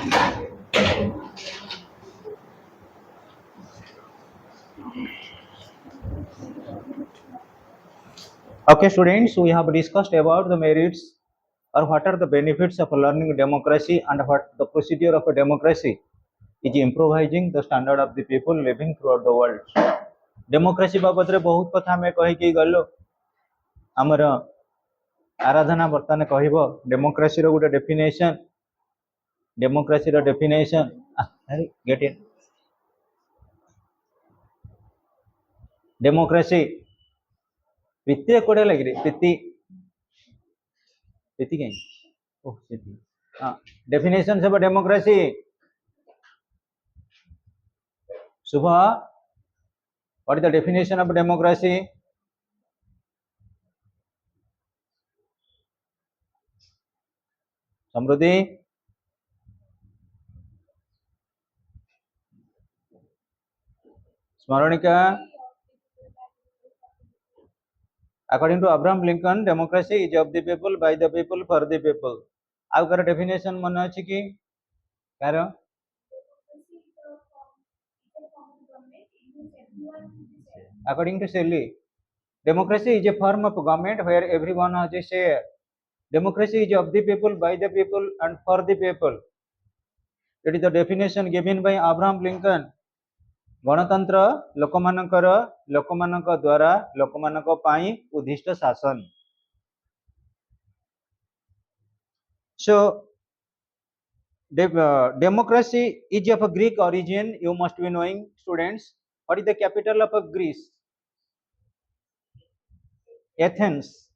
Okay, students, we have discussed about the merits or what are the benefits of learning democracy and what the procedure of a democracy is improvising the standard of the people living throughout the world. Democracy बाबत रे बहुत कथा में कहि के गलो हमर आराधना वर्तमान कहबो democracy row Gute definition get in democracy प्रीति कोडे लगी रे प्रीति प्रीति के ओह प्रीति हां definition of democracy Shubh what is the definition of democracy? Samruddhi, Smaranika. According to Abraham Lincoln, democracy is of the people, by the people, for the people. आउ कर definition मन अछि कि car according to Shelley, democracy is a form of government where everyone has a share. Democracy is of the people, by the people, and for the people. It is the definition given by Abraham Lincoln. गणतंत्र लोकमानक द्वारा लोकमानक पाई उद्दिष्ट शासन. So democracy is of a Greek origin. You must be knowing, students. What is the capital of Greece? Athens.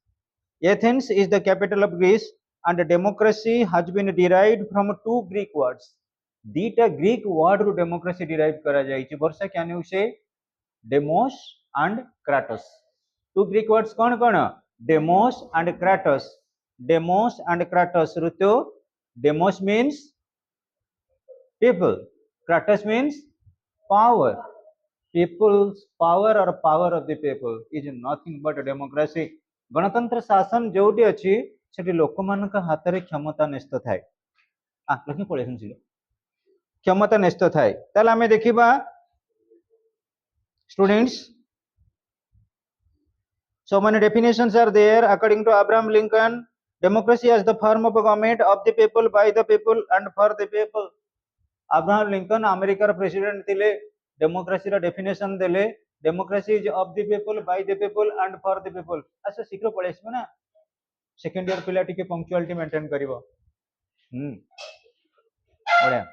Athens is the capital of Greece, and democracy has been derived from two Greek words. दीटा Greek word रू democracy derive करा जायछि. Varsha can you say demos and kratos. Two Greek words कौन कौन? Demos and kratos. Demos and kratos Ritu. Demos means people, kratos means power. People's power or power of the people is nothing but a democracy. गणतंत्र शासन जोटी अछि सेठी लोकमानक हातरे क्षमता न्यस्त थाए. लक्ष्मी पळे सुनसिलो क्षमता न्यस्त थाए. ताले हमें देखिबा students, so many definitions are there according to Abraham Lincoln. Democracy as the form of government of the people, by the people, and for the people. Abraham Lincoln अमेरिकार प्रेसिडेंट थिले. डेमोक्रेसी रा डेफिनेशन देले. Democracy is of the people, by the people, and for the people. अच्छा शीघ्र पळे आसबो ना. Second year पिला टिके पंक्चुअलिटी मेंटेन करिवो. बढ़िया.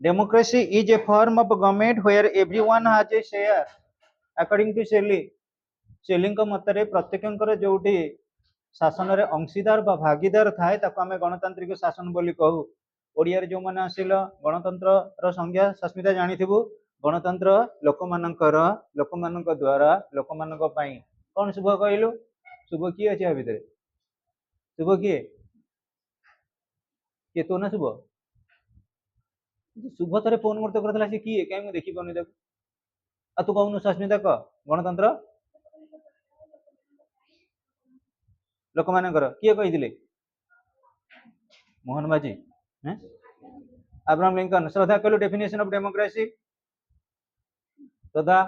Democracy is a form of government where everyone has a share. According to Shelley, Shelley को मतरे प्रत्येकंकर जोटी शासन रे अंशीदार बा भागीदार थाए ताको आमे गणतांत्रिक शासन बोली कहू. ओडिया रे जो माने आसिल गणतंत्र रो संज्ञा सस्मिता जानिथिबु. गणतंत्र लोकमानक द्वारा लोकमानक पई. कोन शुभ कहलु? शुभ की अछि आ भितरे? शुभ की के तो ना शुभ शुभ थरे फोन करते करथला से की काई मु देखि पनी ताको. आ तू कहनु सस्मिता क गणतंत्र लोकमानकर किए कहिदिले? मोहन बाजी. Abraham Lincoln. श्रद्धा कहलु डेफिनेशन ऑफ डेमोक्रेसी. श्रद्धा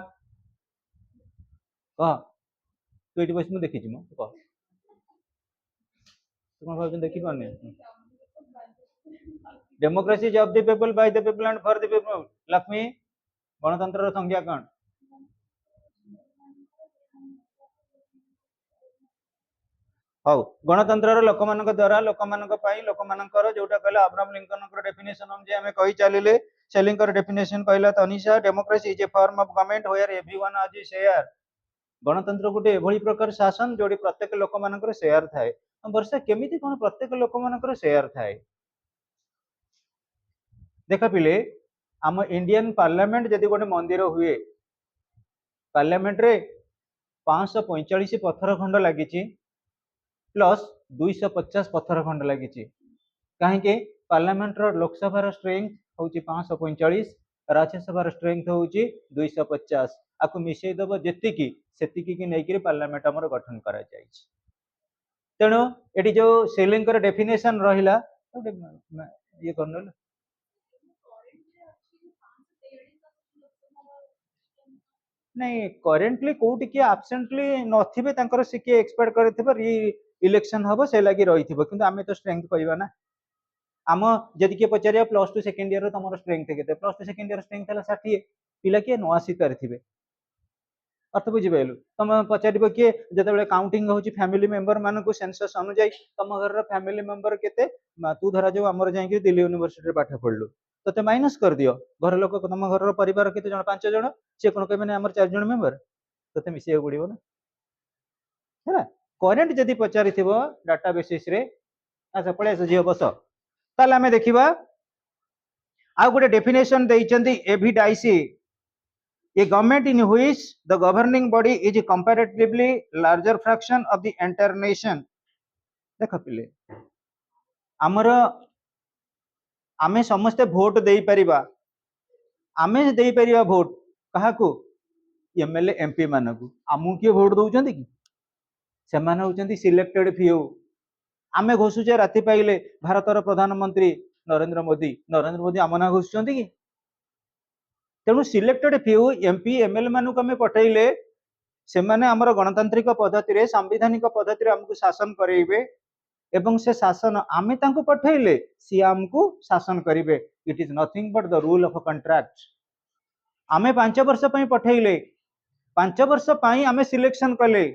कह तू एटी बस मु देखि छी मु कह तू कोन भाबन देखि पनी. Democracy is of the people, by the people, and for the people. Lakshmi गणतंत्र रो संज्ञा कोन? हाउ गणतंत्र लोकमानक द्वारा लोकमानक पाई लोकमानकर जोटा कहला अब्राहम लिंकन कर डेफिनेशन हम जे हमें कहि चलिले. सेलिंकर डेफिनेशन कहला तनिषा. Democracy is a form of government where everyone has a share. गणतंत्र गोटे एभली प्रकार शासन जोडी प्रत्येक लोकमानकर शेयर थाए. वर्षा केमिति कोन प्रत्येक लोकमानकर शेयर थाए? देखा पिले आम इंडियन पार्लियामेंट जदि गोटे मंदिर हुए पार्लियामेंट रे 545 पत्थर खंड लगी. प्लस 250 पत्थर खंड लगी कहीं पार्लियामेंट लोकसभा स्ट्रेंथ हूँ 545 राज्यसभा स्ट्रेंथ हूँ 250 आपको मिसेदब जी से नहीं पार्लियामेंट आम गठन कर तेणु ये जो सेलिंग डेफिनेशन रहा ये कर नहीं करेन्टली कोटी किए आबसेंटली नथिबे तांकर से किए एक्सपेक्ट करथिबो री इलेक्शन हबो से लागि रहिथिबो किंतु आमे तो स्ट्रेंथ कहबा ना आम जदि किए पचारिया प्लस टू सेकेंड ईयर तुम स्ट्रेंथ केते plus two second year strength है 60 पिला किए न आसी पारिथिबे अर्थ बुझिपाइलु तुम पचार किए जो काउंटिंग हूँ फैमिली मेंबर मान को सेंसस अनुଯାयी तुम घर फैमिली मेंबर केते तू धरा जो आमर जाइए दिल्ली यूनिवर्सिटी पाठ पढ़लु तो माइनस कर दियो घर लोक तुम घर परिवार केते जन 5 जन सी कौन कहते आम 4 जन मेंबर तो मिसेक पड़ो ना है करेन्ट जदि पचारि डाटा बेसिस रे अच्छा पड़े आस झील बस ताल आम देखा आउ गोटे definition देइचंदी एविडाइसी a government in which the governing body is a comparatively larger fraction of the entire nation देख पिले आमर आमे समस्ते भोट दे परिबा आमे दे परिबा भोट काहाकू एमएलए एमपी मानकू आमु किए भोट दउचंदी कि से माने होचंदी सिलेक्टेड फ्यू आमे घोषुचे राति पाइले भारतर प्रधानमंत्री नरेंद्र मोदी आम ना घोषुचंदी कि तेणु सिलेक्टेड फ्यू एमपी एमएलए मानू आम पठेले से माने आमर गणतांत्रिक पद्धति रे संवैधानिक पद्धति रे हमको शासन करेइबे एवं से शासन आमे तांको पठेले सी हमको शासन करिवे it is nothing but the rule of contract आमे 5 वर्ष पई पठेले 5 वर्ष पई आमे सिलेक्शन कले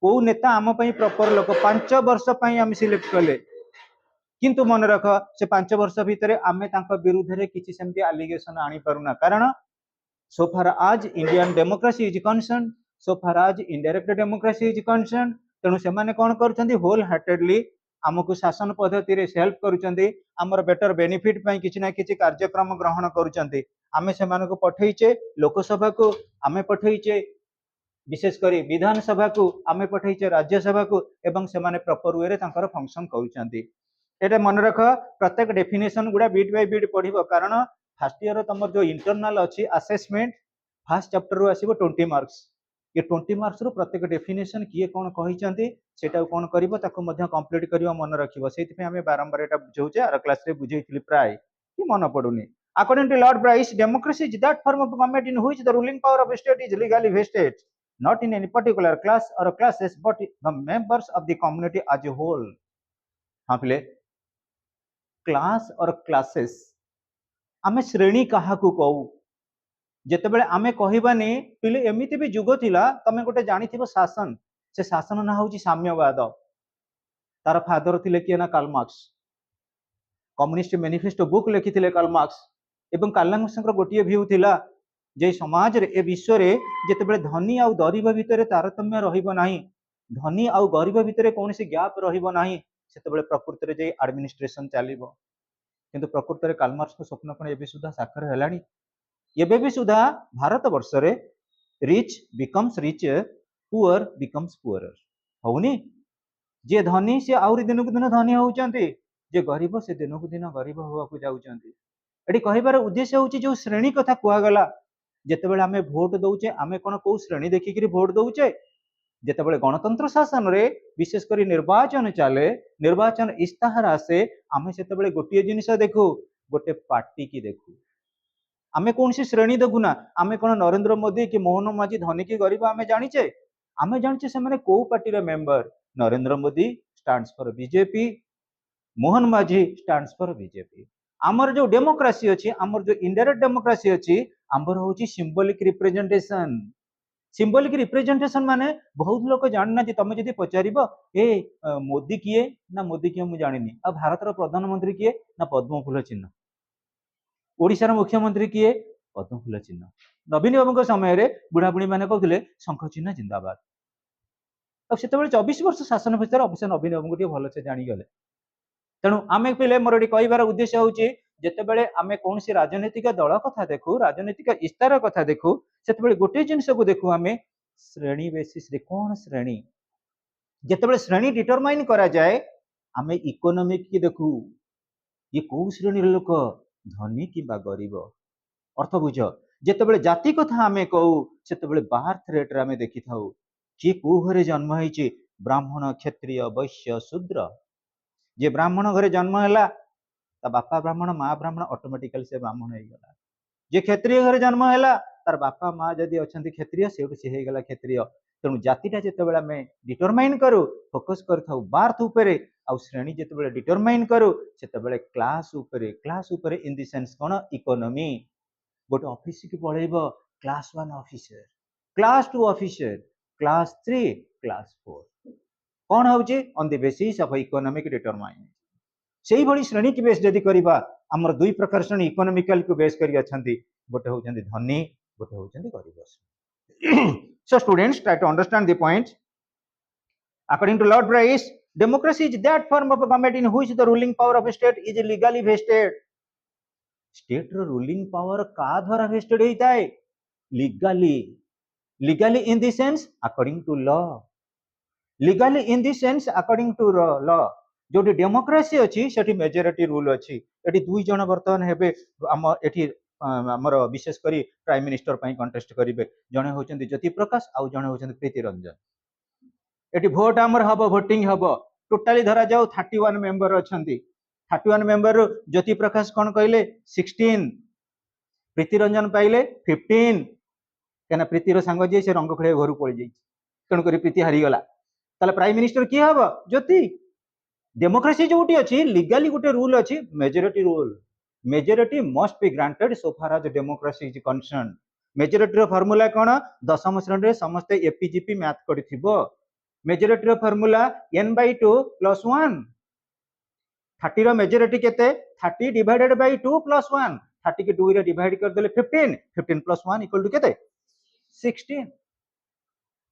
को नेता आम पई प्रॉपर लोक 5 वर्ष पई आमे सिलेक्ट कले किंतु मन रख से 5 वर्ष भितर आमे तांको विरुद्ध रे किछि सेमती एलिगेशन आनी परुना कारण so far as Indian democracy is concerned, so far as indirect democracy is concerned, तेणु से माने कौन करुछंदी होल हार्टेडली आमको शासन पद्धति रे हेल्प करुछंदी हमर बेटर बेनिफिट पई किछि ना किछि कार्यक्रम ग्रहण करुछंदी आमे से मानको पठेइचे लोकसभा को आमे पठेइचे विशेष करी विधानसभा को आमे पठेइचे राज्यसभा को एवं से माने प्रॉपर वे रे तांकर फंक्शन करुछंदी एटा मन रख प्रत्येक डेफिनेशन गुडा बीट बाय बीट पढिबो कारण फर्स्ट ईयर तुम जो इंटरनाल अच्छी असेसमेंट फर्स्ट चैप्टर रू आसीबो 20 मार्क्स ये 20 मार्क्स रू प्रत्येक डेफिनेशन किए कौन कहिसंती सेटा कौन करिवो ताको मध्य कंप्लीट करिवो मन रखिवो सेति पे हमें बारंबार एटा बुझौचे आर क्लास रे बुझैथिली प्राय कि मन पडुनी according to Lord Bryce democracy is that form of government in which the ruling power of state is legally vested not in any particular class or classes but the members of the community as a whole हाँ पिले class और classes आमे श्रेणी कहा कहू जितेबाला आमे कहबानी पिले एमती भी जुग थिला तमे गोटे जानिथिबो शासन से शासन ना होची साम्यवाद तार फादर थिले किए ना Karl Marx communist manifesto book लिखिथिले कार्ल मार्क्स एवं कार्ल मार्क्सଙ୍କର गोटिए व्यू थिला जे समाज रे ए विश्व रे जितेबाला धनी आउ गरीब भितर तारतम्य रहिबो नाही धनी आउ गरीब भितर कोनोसी गैप रहिबो नाही सेतेबाला प्रकृति रे जे एडमिनिस्ट्रेशन चलिबो किंतु प्रकृति रे कार्ल मार्क्स को स्वप्न पण एबे सुधा साकार हेलानी एबे भी सुधा भारत वर्ष रे rich becomes rich poor becomes poor होउनी जे धनी से आउरी दिन को दिन धनी होउचंती जे गरीब से दिन को दिन गरीब होवा को जाउचंती एडी कहिबार उद्देश्य होउची जो श्रेणी कथा कुआ गला जेतेबेले आमे भोट दउचे आमे कोन को श्रेणी देखि कि भोट दउचे जेतेबेले गणतंत्र शासन रे विशेष करी निर्वाचन चले निर्वाचन इस्ताहार आसे आमे सेतेबेले गोटिए जिनिस देखु गोटे पार्टी की देखु आमे कौन सी श्रेणी देखु ना आमे कोन नरेंद्र मोदी कि मोहन माझी धनी की गरीब आमे जानिचे से माने को पार्टी रे member Narendra Modi stands for BJP Mohan माझी स्टैंड्स फॉर बीजेपी आमर जो डेमोक्रेसी अछि आमर जो इनडायरेक्ट डेमोक्रेसी अछि आमर होची सिंबॉलिक रिप्रेजेंटेशन माने बहुत लोग जानना कि तुम जदि पचारिबो ए मोदी किए ना मोदी किए मु जानिनी आ भारत रो प्रधानमंत्री किए ना पद्म फूल चिन्ह ओडिशार मुख्यमंत्री किए पद्म फूल चिन्ह नवीन बाबू समय रे बुढ़ा बुढ़ी माने कहथिले शंख चिन्ह जिंदाबाद अब सेते 24 वर्ष शासन भितर अवश्य नवीन बाबू टिके भल से जानि गले तेणु आमे पिले मोर एटी कहबार उद्देश्य होची जेतेबेले आमे कोनसी राजनीतिक दल कथा देखु राजनीतिक इस्तार कथा देखु सेतेबेले गोटे जिनिस को देखु आमे श्रेणी बेसिस रे कोन श्रेणी ଯେତେବେଳେ ଶ୍ରେଣୀ ଡିଟରମାଇନ୍ କରାଯାଏ ଆମେ ଇକୋନୋମିକ୍ କି ଦେଖୁ, ଇଏ କୋଉ ଶ୍ରେଣୀର ଲୋକ, ଧନୀ କିମ୍ବା ଗରିବ, ଅର୍ଥ ବୁଝ। ଯେତେବେଳେ ଜାତି କଥା ଆମେ କହୁ ସେତେବେଳେ ବାର୍ଥ ରେଟ୍ରେ ଆମେ ଦେଖିଥାଉ କିଏ କୋଉ ଘରେ ଜନ୍ମ ହେଇଛି, ବ୍ରାହ୍ମଣ, କ୍ଷତ୍ରିୟ, ବୈଶ୍ୟ, ଶୂଦ୍ର। ଯିଏ ବ୍ରାହ୍ମଣ ଘରେ ଜନ୍ମ ହେଲା ତା ବାପା ବ୍ରାହ୍ମଣ, ମା ବ୍ରାହ୍ମଣ, ଅଟୋମେଟିକାଲି ସେ ବ୍ରାହ୍ମଣ ହେଇଗଲା। ଯେ କ୍ଷତ୍ରିୟ ଘରେ ଜନ୍ମ ହେଲା ତାର ବାପା ମା ଯଦି ଅଛନ୍ତି କ୍ଷତ୍ରିୟ, ସେଇଠୁ ସେ ହେଇଗଲା କ୍ଷତ୍ରିୟ। ତେଣୁ ଜାତିଟା ଯେତେବେଳେ ଆମେ ଡିଟରମାଇନ୍ କରୁ ଫୋକସ୍ କରିଥାଉ ବାର୍ଥ ଉପରେ, ଆଉ ଶ୍ରେଣୀ ଯେତେବେଳେ ଡିଟରମାଇନ୍ କରୁ ସେତେବେଳେ କ୍ଲାସ୍ ଉପରେ ଇନ୍ ଦି ସେନ୍ସ କ'ଣ, ଇକୋନୋମି। ଗୋଟେ ଅଫିସକୁ ପଳେଇବ, class 1 officer, class 2 officer, class 3, class 4, କ'ଣ ହଉଛି, on the basis of economic determine. ସେଇଭଳି ଶ୍ରେଣୀକି ବେସ୍ ଯଦି କରିବା, ଆମର ଦୁଇ ପ୍ରକାର ଶ୍ରେଣୀ ଇକୋନୋମିକାଲକୁ ବେସ୍ କରି ଅଛନ୍ତି, ଗୋଟେ ହଉଛନ୍ତି ଧନୀ, ଗୋଟେ ହଉଛନ୍ତି ଗରିବ। So students try to understand the point. According to Lord Bryce, democracy is that form of a government in which the ruling power of a state is legally vested. State ର ruling power का द्वारा vested होता है, legally in the sense according to law, legally in the sense according to law। जोटी democracy अच्छी सेठी majority rule अच्छी। एटी दुई जन वर्तमान हेबे आम एठी हमर विशेष करी प्राइम मिनिस्टर पई कंटेस्ट करिवे, जणे होचंदी ज्योति प्रकाश आउ जणे होचंदी प्रीति रंजन। एटी भोट हमर हबो, वोटिंग हबो, टोटाली धरा जाऊ 31 मेंबर अछंती, 31 मेंबर ज्योति प्रकाश कोन कहले 16, प्रीति रंजन पाइले 15, केना प्रीतिर संग जे से रंग खेले घर पळि जाई, तेणु करी प्रीति हारी गला, ताले प्राइम मिनिस्टर की हबो, ज्योति। डेमोक्रेसी जोटी अच्छी लीगली गोटे रूल अच्छी, majority rule, majority must be granted so far as democracy is concern. Majority रो फार्मूला कोन, दशम श्रेणी रे समस्त एपीजीपी मैथ करथिबो। मेजॉरिटी रो फार्मूला n/2 + 1। 30 रो मेजॉरिटी केते, 30 डिवाइडेड बाय 2 + 1, 30 के 2 रे डिवाइड कर देले 15, 15 + 1 इक्वल टू केते 16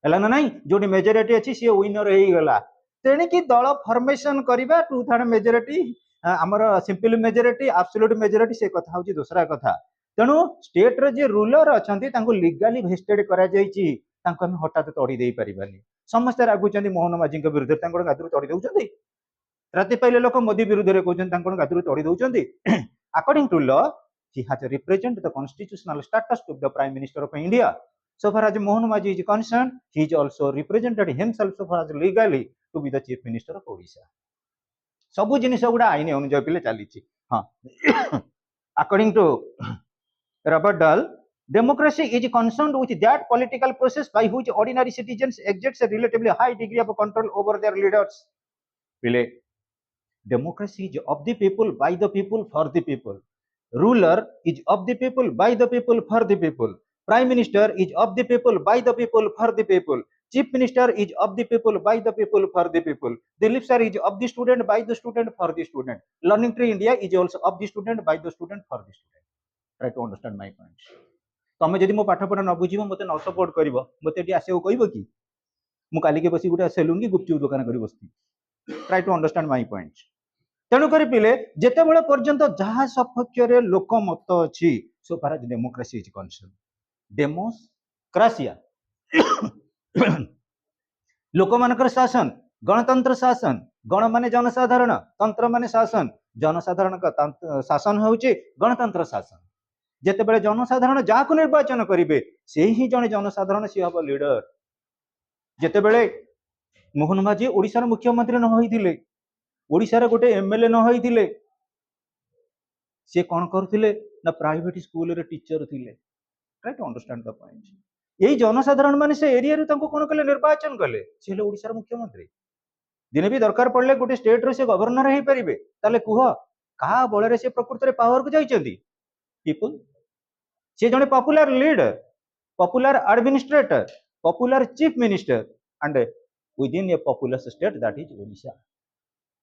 हला ना नहीं। जोटी मेजॉरिटी अच्छी सी विनर हेई गला, तेणिकी दल फॉर्मेशन करवा 2/3 मेजॉरिटी, आमर सिंपल मेजॉरिटी, एब्सोल्यूट मेजॉरिटी, से कथा होची दूसरा कथा। तेणु स्टेट रे जे रूलर अछंती तांको लीगली वेस्टेड करा जाईची, तांको हम हठात तोड़ी देई परिबानी। समस्त रागुचंदी मोहन माझी के विरुद्ध, तांको गादरू तोड़ी दउचंदी, राति पहिले लोक मोदी विरुद्ध रे कहउचंदी तांको गादरू तोड़ी दउचंदी। According to law he has to represent the constitutional status of the prime minister of India. So far as Mohan Maji is concerned, he is also represented himself so far as legally to be the chief minister of Odisha. सब जिनिस गुड़ा आईन अनुसार पे चली। हाँ, according to Robert Dahl, democracy is concerned with that political process by which ordinary citizens exerts a relatively high degree of control over their leaders. Democracy is of the people, by the people, for the people. Ruler is of the people, by the people, for the people. Prime Minister is of the people, by the people, for the people. Chief Minister is of the people, by the people, for the people. The Sir is of the student, by the student, for the student. Learning Tree India is also of the student, by the student, for the student. Try to understand my point. तमे जदि मो पाठ पढ़ा न बुझिबो, मते न support करिवो, मते eighty आसे कहइबो कि मु काली के बसी गुटा सेलून की गुपचुप दुकान करी बसती। Try to understand my point. तेणु करी पिले जेतेबेले पर्यंत जहा सपक्ष रे लोक मत अछि, so far as democracy is concern. डेमोक्रासिया लोक मानकर शासन, गणतंत्र शासन, गण माने जनसाधारण, तंत्र माने शासन, जनसाधारण का शासन होउची गणतंत्र शासन। जेतेबेले जनसाधारण जाको निर्वाचन करिवे, से ही जने जनसाधारण सी हबो लीडर। जेतेबेले मोहन माझी ओडिसा रो मुख्यमंत्री न होइथिले, ओडिसा रे गोटे एमएलए न होइथिले, से कोन करथिले ना प्राइवेट स्कूल रे टीचर थिले। Try to understand the point. यही जनसाधारण माने से एरिया रे तांको कोन कले, निर्वाचन कले, से ले ओडिसा रो मुख्यमंत्री। दिने भी दरकार पड़ले गोटे स्टेट रे से गवर्नर हेई परिबे, ताले कुह का बळे रे से प्रकृति रे पावर को जाइचंदी पीपल। से जने popular leader, popular administrator, popular chief minister and within A popular state that is Odisha.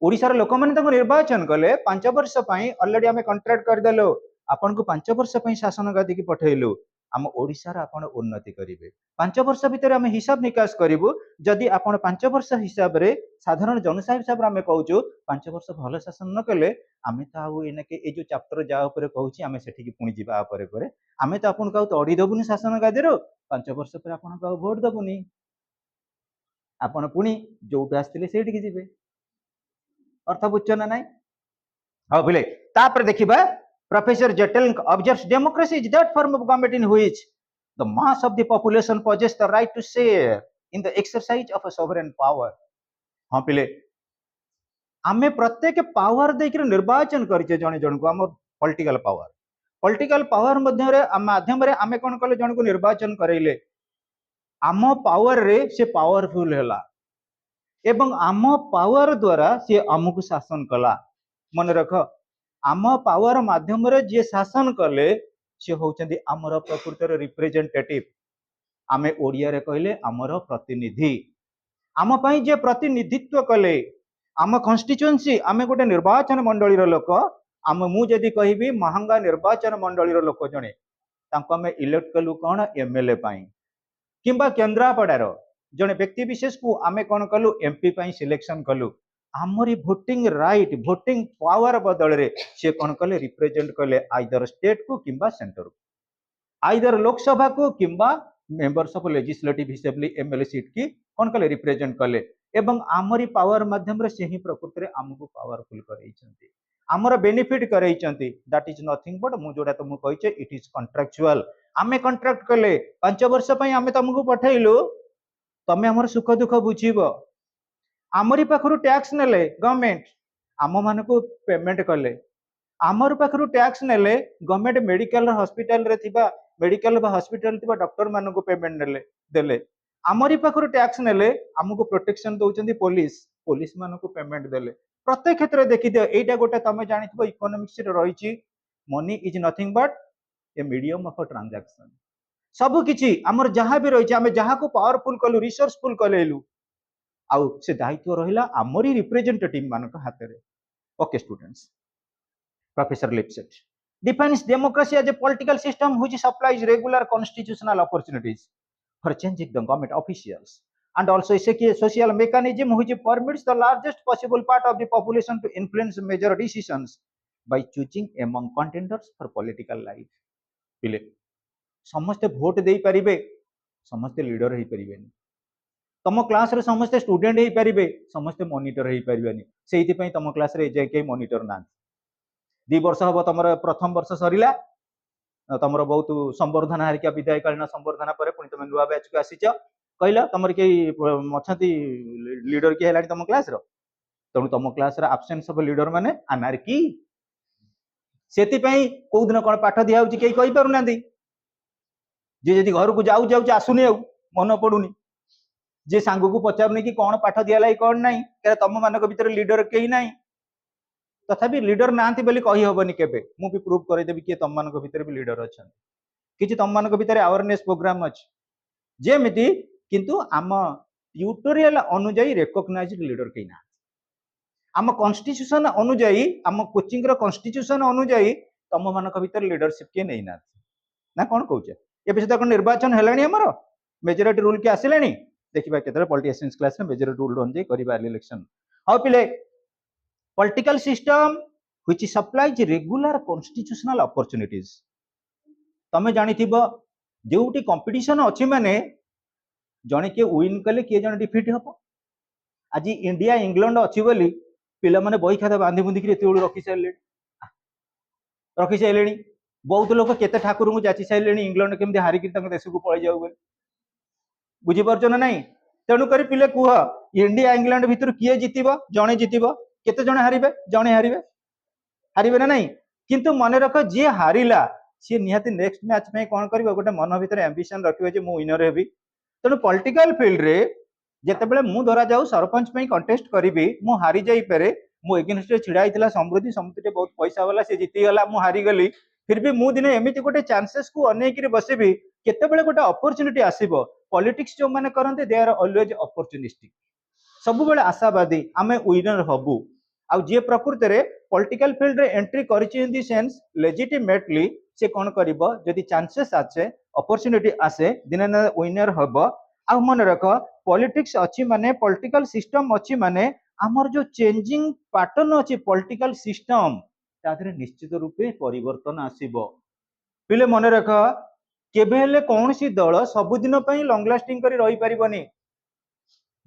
Odisha रे लोक माने तांको निर्वाचन कले 5 वर्ष पई, ऑलरेडी हमें कॉन्ट्रैक्ट कर देलो, आपन को 5 वर्ष पई शासन गादी की पठेलु, हम ओडिसा रे आपन उन्नति करिवे। 5 वर्ष भीतर हम हिसाब निकास करिवु, जदि आपन 5 वर्ष हिसाब रे साधारण जनसाधारण हिसाब रे हमें कहउछु 5 वर्ष भले शासन न कले, हमें त आउ एनके ए जो चैप्टर जा ऊपर कहउछि हमें सेठी की पुणी जिबा ऊपर करे, हमें त आपन का तोड़ी दबुनी शासन गादी रो, 5 वर्ष पर आपन का वोट दबुनी। आपण पुणी जोटू आसथिले सेठी जिवे अर्थ बुझछ ना नाही हाँ बोले तापर देखिबा प्रोफेसर जटेल observes democracy is that form of government in which the mass of the population possess the right to share in the exercise of a sovereign power हाँ पिले आमे प्रत्येक पावर देकर निर्वाचन करिचे जने जन को हम पॉलिटिकल पावर माध्यम रे आमे कोन कले जन को निर्वाचन करैले आम पावर रे से पावरफुल हैला एवं आम पावर द्वारा से आमको शासन कला मन रख आम पावर माध्यम रे जे शासन कले से होचंदी हमर प्रकृतर रिप्रेजेंटेटिव आमे ओडिया रे कहले हमर प्रतिनिधि आम पई जे प्रतिनिधित्व कले आम कन्स्टिट्युएंसी आमे गोटे निर्वाचन मंडली रो लोक आम मु जदी कहबी महंगा निर्वाचन मंडली रो लोक जणे तांको आमे इलेक्ट कलु कोन एमएलए पई किंबा केंद्रापड़ार जने व्यक्ति विशेष को आमे कोन कलु एमपी पई सिलेक्शन कलु Amri voting right voting power बदल रे से कोन कले रिप्रेजेंट कले आइदर स्टेट को किंबा सेंटर को आइदर लोकसभा को किंबा members of legislative assembly MLA seat की कोन कले रिप्रेजेंट कले एवं आमरी पावर माध्यम रे से ही प्रकृति रे हमको पावरफुल करैछंती आमर बेनिफिट करैछंती दैट इज नथिंग बट मु जोडा तुमको कहिचे इट इज कॉन्ट्रैक्चुअल आमे कॉन्ट्रैक्ट कले 5 वर्ष पई आमे तुमको पठाइलु तमे हमर सुख दुख बुझीबो आमरी पाखरु टैक्स नेले गवर्नमेंट आम मानको पेमेंट कले आमर पाखरु टैक्स नेले गवर्नमेंट मेडिकल हॉस्पिटल रे थिबा मेडिकल बा हॉस्पिटल थिबा डॉक्टर मानको पेमेंट नेले देले आमरी पाखरु टैक्स नेले हमको प्रोटेक्शन दउचंदी पुलिस मानको पेमेंट देले प्रत्येक क्षेत्र देखि दियो एटा गोटे तमे जानिथिबो इकोनॉमिक्स रे रहिची money is nothing but a medium of transaction सब किछि हमर जहां भी रहिची हमें जहां को पावरफुल कलु रिसोर्सफुल कलेलु आउ से दायित्व रहिला हमरी रिप्रेजेंटेटिव मानक हाथ रे okay students professor Lipset defines democracy as a political system which supplies regular constitutional opportunities for changing the government officials and also a social mechanism which permits the largest possible part of the population to influence major decisions by choosing among contenders for political life पिले समस्त vote दे परिबे समस्त leader हे परिबेनी तम class रे समस्त student हे परिबे समस्त monitor हे परिबेनी सेहिति पई तम क्लास रे जे के मॉनिटर ना 2 वर्ष हबो तमर प्रथम वर्ष सरिला तमर बहुत संवर्धना हरिका विदायकालीन संवर्धना पर पुनी तमे नुवा बैच को आसीच कहला तमर के अछंती लीडर के हेलानी तम क्लास रो तनु तम क्लास रे एब्सेंस ऑफ लीडर माने अनार्की सेति पई को दिन कोन पाठ दिया होची के कहि पारु नांदी जे जदी घर को जाऊ जाऊ आसुनी आउ मन पडुनी जे सांग को पचारुनी कि कोन पाठ दिया लाई कोन नाही के तम मानक भीतर लीडर केही नाही तथापि लीडर नांती बोली कहि होबनी केबे मु भी प्रूव करे देबी कि तम मानक भीतर भी लीडर अछन किछि तम मानक भीतर अवेयरनेस प्रोग्राम अछि जेमिति किंतु आम ट्यूटोरियल अनुଯାयी रिकॉग्नाइज्ड लीडर केही ना आम कॉन्स्टिट्यूशन अनुଯାयी आम कोचिंग रो कॉन्स्टिट्यूशन अनुଯାयी तम मानक भीतर लीडरशिप के नै ना ना कोन कहउचे एबे से कोन निर्वाचन हेलानी हमरो मेजॉरिटी रूल के आसिलानी देखिबा केतरे पॉलिटिशियंस क्लास में मेजॉरिटी रूल अनुଯାयी करिबा इलेक्शन हाउ पिले political system which supplies regular constitutional opportunities तमे जानि थिबो जेउटी कंपटीशन अछि माने जने के विन कले के जने डिफीट हबो आज इंडिया इंग्लैंड अछि बोली पिला माने बही खाता बांधी बुंदी कि एते रखि साइलेनी बहुत लोक केते ठाकुर को जाची साइलेनी इंग्लैंड केमदे हारि कि तंग देश को पळै जाऊ बोली बुझी परछ ना नाही तेनु करी पिले कुह इंडिया इंग्लैंड भितर किए जितिबो जणे जितिबो केते जणे हारिबे ना नहीं किंतु मन रख जे हारिला सी निहाती नेक्स्ट मैच में कोन करबो गोटे मन भीतर एम्बिशन रखिबे जे मु विनर हेबी तेनु पॉलिटिकल फील्ड रे जेते बेले मु धरा जाऊ सरपंच में कंटेस्ट करिबी मु हारि जाई पारे मु एगेंस्ट रे छिड़ा आइतला समृद्धि समिति बहुत पैसा वाला से जीती गला मु हारि गली फिर भी मु दिने एमिति गोटे चांसेस को अनेक बसबी केते बेले गोटे अपॉर्चुनिटी आसीबो पॉलिटिक्स जो माने करंते दे आर ऑलवेज अपॉर्चुनिस्टिक सब बेले आशावादी आमे विनर हबु आ जे प्रकृति रे पॉलिटिकल फील्ड रे एंट्री करिछि इन द सेंस लेजिटिमेटली से कोन करिवो जदि चांसेस आछे अपॉर्चुनिटी आसे दिने न विनर हबो आ मन रख पॉलिटिक्स अछि माने पॉलिटिकल सिस्टम अछि माने हमर जो चेंजिंग पैटर्न अछि पॉलिटिकल सिस्टम तादरे निश्चित रूपे परिवर्तन आसीबो पिले मन रख केबे हेले कोनसी दल सब दिन पई लॉन्ग लास्टिंग करी रही परिबनी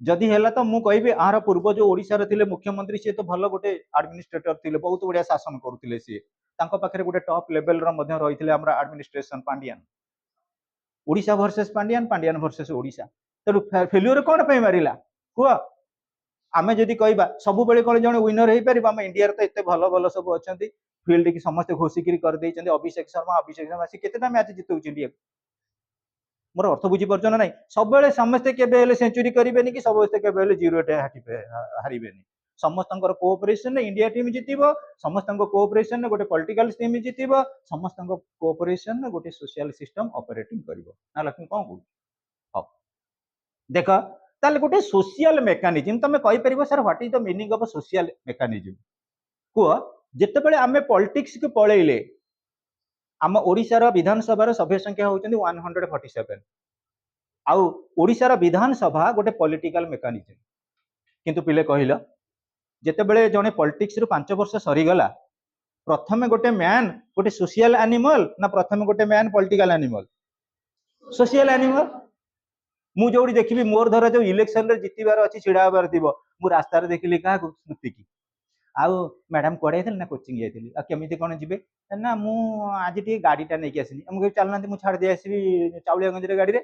जदि है तो मुझे कहबी आर पूर्व जो ओडिशार थिले मुख्यमंत्री सी तो भल गोटे एडमिनिस्ट्रेटर थिले बहुत बढ़िया शासन करुले सी पाखे गोटे टॉप लेवल रही administration Pandian Odisha versus Pandian Pandian versus Odisha तेणु फेल्युअर कौन पे मारिला कुह आमे जदि कहबा सब बेले कौन जने विनर हो पार आम इंडिया तो एत भल भल सब अच्छा फील्ड की समस्त घोषिकी करदे अभिषेक शर्मा सी केतेटा मैच जितौच इंडिया मोर अर्थ बुझी पार्छ ना नहीं सब समस्ते केबे सेंचुरी करेनि कि समस्ते केबे जीरो हारे समस्त कोऑपरेशन इंडिया टीम जितब समस्त कोऑपरेशन गोटे पॉलिटिकल टीम जितब समस्त कोऑपरेशन गोटे सोशल सिस्टम ऑपरेटिंग करिवो ना लक्ष्मी कौन कहू हाँ देख ताले गोटे सोशल मेकानिज्म तुम कहि परिबो sir what is the meaning of social mechanism कुह जेतेबेले आमे पॉलिटिक्स को पळेइले आम ओडिशार विधानसभा सभ्य संख्या होउचंदी 147 आउ ओडिशार विधानसभा गोटे पॉलिटिकल मेकानिज्म किंतु पिले कहिल जेतेबेले जने पॉलिटिक्स रु 5 वर्ष सरीगला प्रथमे गोटे मैन गोटे सोशल एनिमल ना प्रथमे गोटे man political animal social animal मु जोड़ी देखिबी मोर धर जो इलेक्शन रे जितिबार अछि छिडा हबार थिबो मु रास्ता रे देखिली का स्मृति की आउ मैडम कोड़े ना कोचिंग जाइली आ केमिति कोन जिबे ना मु आज टी गाड़ीटा नै कि आसिनी हम चलना मु छाड़ दे आसीबी चाउलियागंज रे गाड़ी रे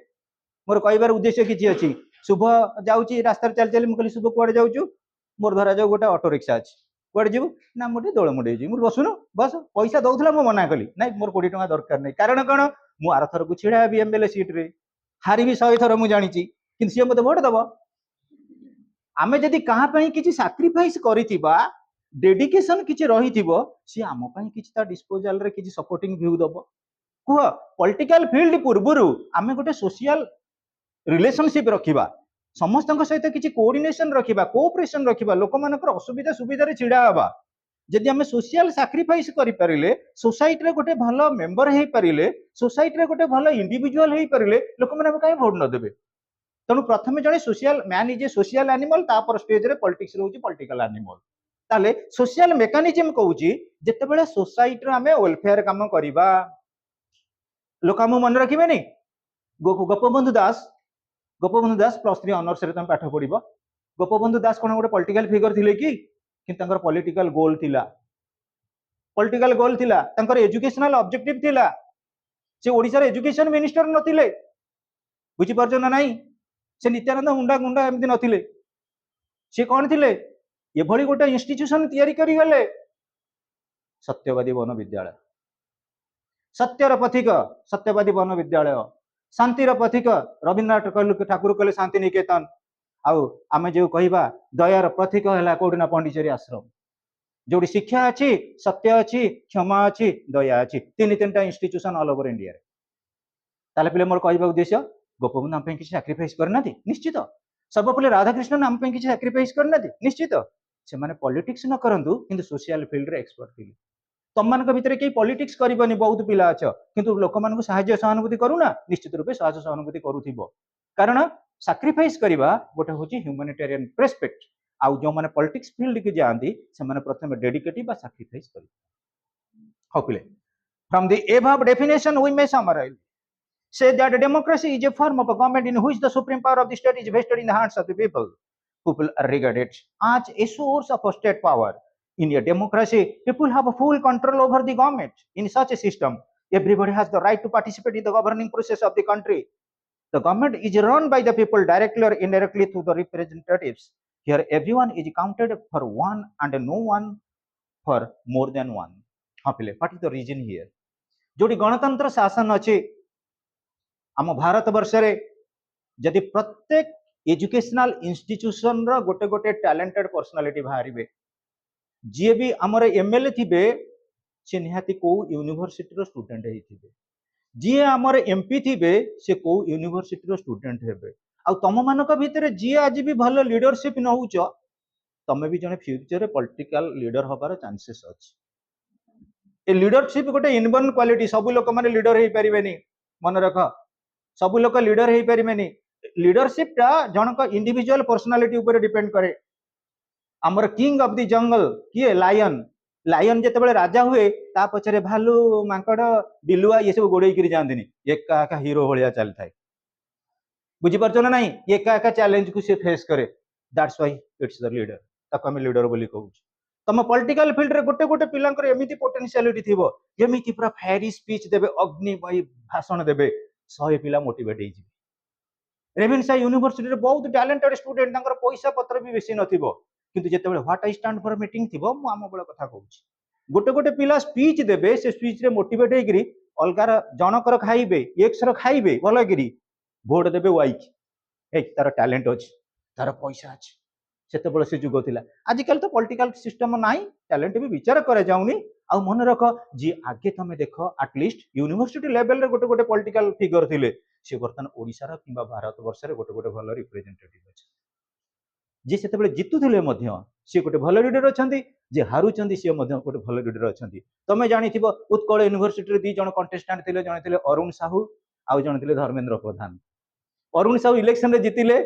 मोर कहबार उद्देश्य किछि अछि शुभ जाउची रास्ता रे चल चली मु कहली शुभ कोड़े जाउचु मोर धरा जाउ गोटे ऑटो रिक्शा अछि कोड़े जिबु ना मोटे दोळ मुडे जी मु बसुनु बस पैसा दउथला मु मना कली नै मोर 20 टका दरकार नै कारण कोन मु आर थर को छिडा बी एमएलए सीट रे हारी भी 100 थर मु जानिची किंतु सी मते वोट दबो आमे जदि कहा पई किछि सैक्रिफाइस करितिबा डेडिकेशन किछि रहितिबो सी आम पई किछि ता डिस्पोजल रे किछि सपोर्टिंग व्यू दबो कुह पॉलिटिकल फील्ड पूर्वरु आमे गोटे सोशल रिलेशनशिप रखिबा समस्त सहित किछि कोऑर्डिनेशन रखिबा कोऑपरेशन रखिबा लोक मानकर असुविधा सुविधा रे छिडा हबा जदि आमे सोशल सैक्रिफाइस करि परिले सोसाइटी रे गोटे भलो मेंबर हेई परिले सोसाइटी रे गोटे भलो इंडिविजुअल हेई परिले लोक माने काहे वोट न देबे तेणु प्रथमे जने social man is a social animal तापर स्टेज रे पॉलिटिक्स रहउची पॉलिटिकल एनिमल ताले सोशल मेकानिज्म कहउची जेतेबेले सोसाइटी रे आमे वेलफेयर काम करिबा लोक हम मन रखिबेनी गोपबंधु दास प्लस 3 ऑनर्स रे तुम पाठ पढिबो गोपबंधु दास कोन गोटे पॉलिटिकल फिगर थिले कि किंतु पॉलिटिकल गोल थिला तंकर एजुकेशनल ऑब्जेक्टिव थिला से ओडिसा रे एजुकेशन मिनिस्टर नथिले बुझी परछ ना नाही से नित्यानंद हुंडा गुंडा एमती नथिले से कौन थिले ये भली गोटे इंस्टीट्यूशन तैयारी करी गले सत्यवादी वन विद्यालय सत्यर पथिक सत्यवादी वन विद्यालय शांतिर पथिक रविन्द्रनाथ ठाकुर कहले शांति निकेतन आउ आमे जो कहबा दयार प्रतीक है कोडिना पांडिचेरी आश्रम जोड़ी शिक्षा अच्छी सत्य अच्छी क्षमा अच्छी दया अच्छी तीन तीन इंस्टीट्यूशन ऑल ओवर इंडिया ताले पिले मोर कहबा उद्देश्य गोपबंधु आम किसी सैक्रिफाइस करना निश्चित सर्वपल्ली राधाकृष्णन आम किसी सैक्रिफाइस करना निश्चित से माने पॉलिटिक्स न करंतु किंतु सोशल फील्ड रे एक्सपर्ट थिले तुम मान भितर कई पॉलिटिक्स करबनी बहुत पिला अछ किंतु लोक मान साहाय्य सहानुभूति करूना निश्चित रूपे साहाय्य सहानुभूति करूथिबो कारण सैक्रिफाइस करबा गोटे होची ह्यूमैनिटेरियन रेस्पेक्ट आउ जो माने पॉलिटिक्स फील्ड के जांदी से माने प्रथम डेडिकेटिव बा सैक्रिफाइस करी हौपिले from the above definition we may summarize say that democracy is a form of a government in which the supreme power of the state is vested in the hands of the people are regarded as a source of state power in a democracy people have a full control over the government in such a system everybody has the right to participate in the governing process of the country. The government is run by the people directly or indirectly through the representatives. Here everyone is counted for one and no one for more than one. What is the reason here? जोड़ी गणतंत्र शासन अच्छे आम भारत वर्ष रे जदि प्रत्येक educational institution रो गोटे गोटे टैलेंटेड पर्सनालिटी बाहरिबे जे भी हमर एमएलए थिबे से निहाती को यूनिवर्सिटी रो स्टूडेंट हेथिबे जी आमर एमपी थिबे से को यूनिवर्सिटी रो स्टूडेंट हेबे आ तम मानक भितर जी आज भी भलो लीडरशिप नहुच तमे भी जने फ्यूचर रे पॉलिटिकल लीडर होबार चांसेस अछि ए लीडरशिप गोटे इनबॉर्न क्वालिटी सब लोक माने लीडर हेई परिबेनी मन रख सब लोक लीडर हेई परिबेनी लीडरशिप टा जनक इंडिविजुअल पर्सनालिटी ऊपर डिपेंड करे हमर किंग ऑफ द जंगल किए लायन जेतेबेले राजा हुए ता पछरे भालू मांकड़ बिलुआ ये सब गोड़े करी जानदिनी एका एका हीरो भलिया चलथाय बुझी पारछो ना नहीं एका एका चैलेंज को से फेस करे that's why it's the leader ताको हम लीडर बोली कहू तम पॉलिटिकल फील्ड रे गोटे गोटे पिलांकर एमिति पोटेंशियलिटी थिबो जेमिति पूरा फेरी स्पीच देबे अग्निमय भाषण देबे 100 पिला मोटिवेट हे रेभेन्सा यूनिवर्सिटी रे बहुत टैलेंटेड स्टूडेंट तांकर पैसा पत्र भी बेसी नथिबो किंतु जेतेबेले what I stand for meeting थिबो मु आम बळ कथा कहूची गोटे गोटे पिला स्पीच देबे से स्पीच रे मोटिवेट हेगिरी अलगार जनकर खाइबे एक्स रो खाइबे भलगिरी भोट देबे वाई ए तार टैलेंट अछि तार पैसा अछि सेतेबेले से जुग थिला आजिकल तो पॉलिटिकल सिस्टम नाही टैलेंट भी विचार करे जाउनी आ मन रख जी आगे तमे देखो एटलिस्ट यूनिवर्सिटी लेवल रे गोटे गोटे पॉलिटिकल फिगर थिले से बर्तमान ओडिसा किंबा भारत वर्ष रे गोटे गोटे भल रिप्रेजेंटेटिव अछि जे सेतेबेले जितुथिले मध्य से गोटे भल लीडर अछंती जे हारुचंती से मध्य गोटे भल लीडर अछंती तमे जानिथिबो उत्कल यूनिवर्सिटी रे दी जण कंटेस्टेंट थिले जण थिले अरुण साहू आ जण थिले धर्मेंद्र प्रधान अरुण साहू इलेक्शन रे जितिले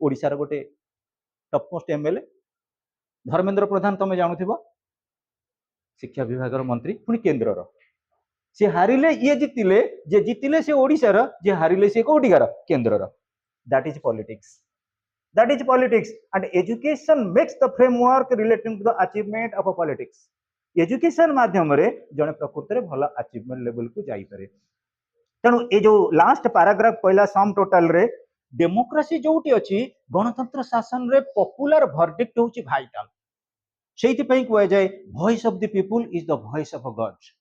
ओडिसा रे गोटे top most MLA Dharmendra Pradhan तमे जानुथिबो शिक्षा विभाग मंत्री पुणी केन्द्र से हारिले ये जितिले जे जितिले से ओडिसा रो जे हारिले से कोटिकार केन्द्र रो that is politics and education makes the framework relating to the achievement of a politics education माध्यम रे जने प्रकृति रे भला अचीवमेंट लेवल को जाई पारे तनु ए जो लास्ट पैराग्राफ कहला सम टोटल रे डेमोक्रेसी जोटी अछि गणतंत्र शासन रे पॉपुलर वर्डिक्ट होची वाइटल सेति पई कहै जाय voice of the people is the voice of God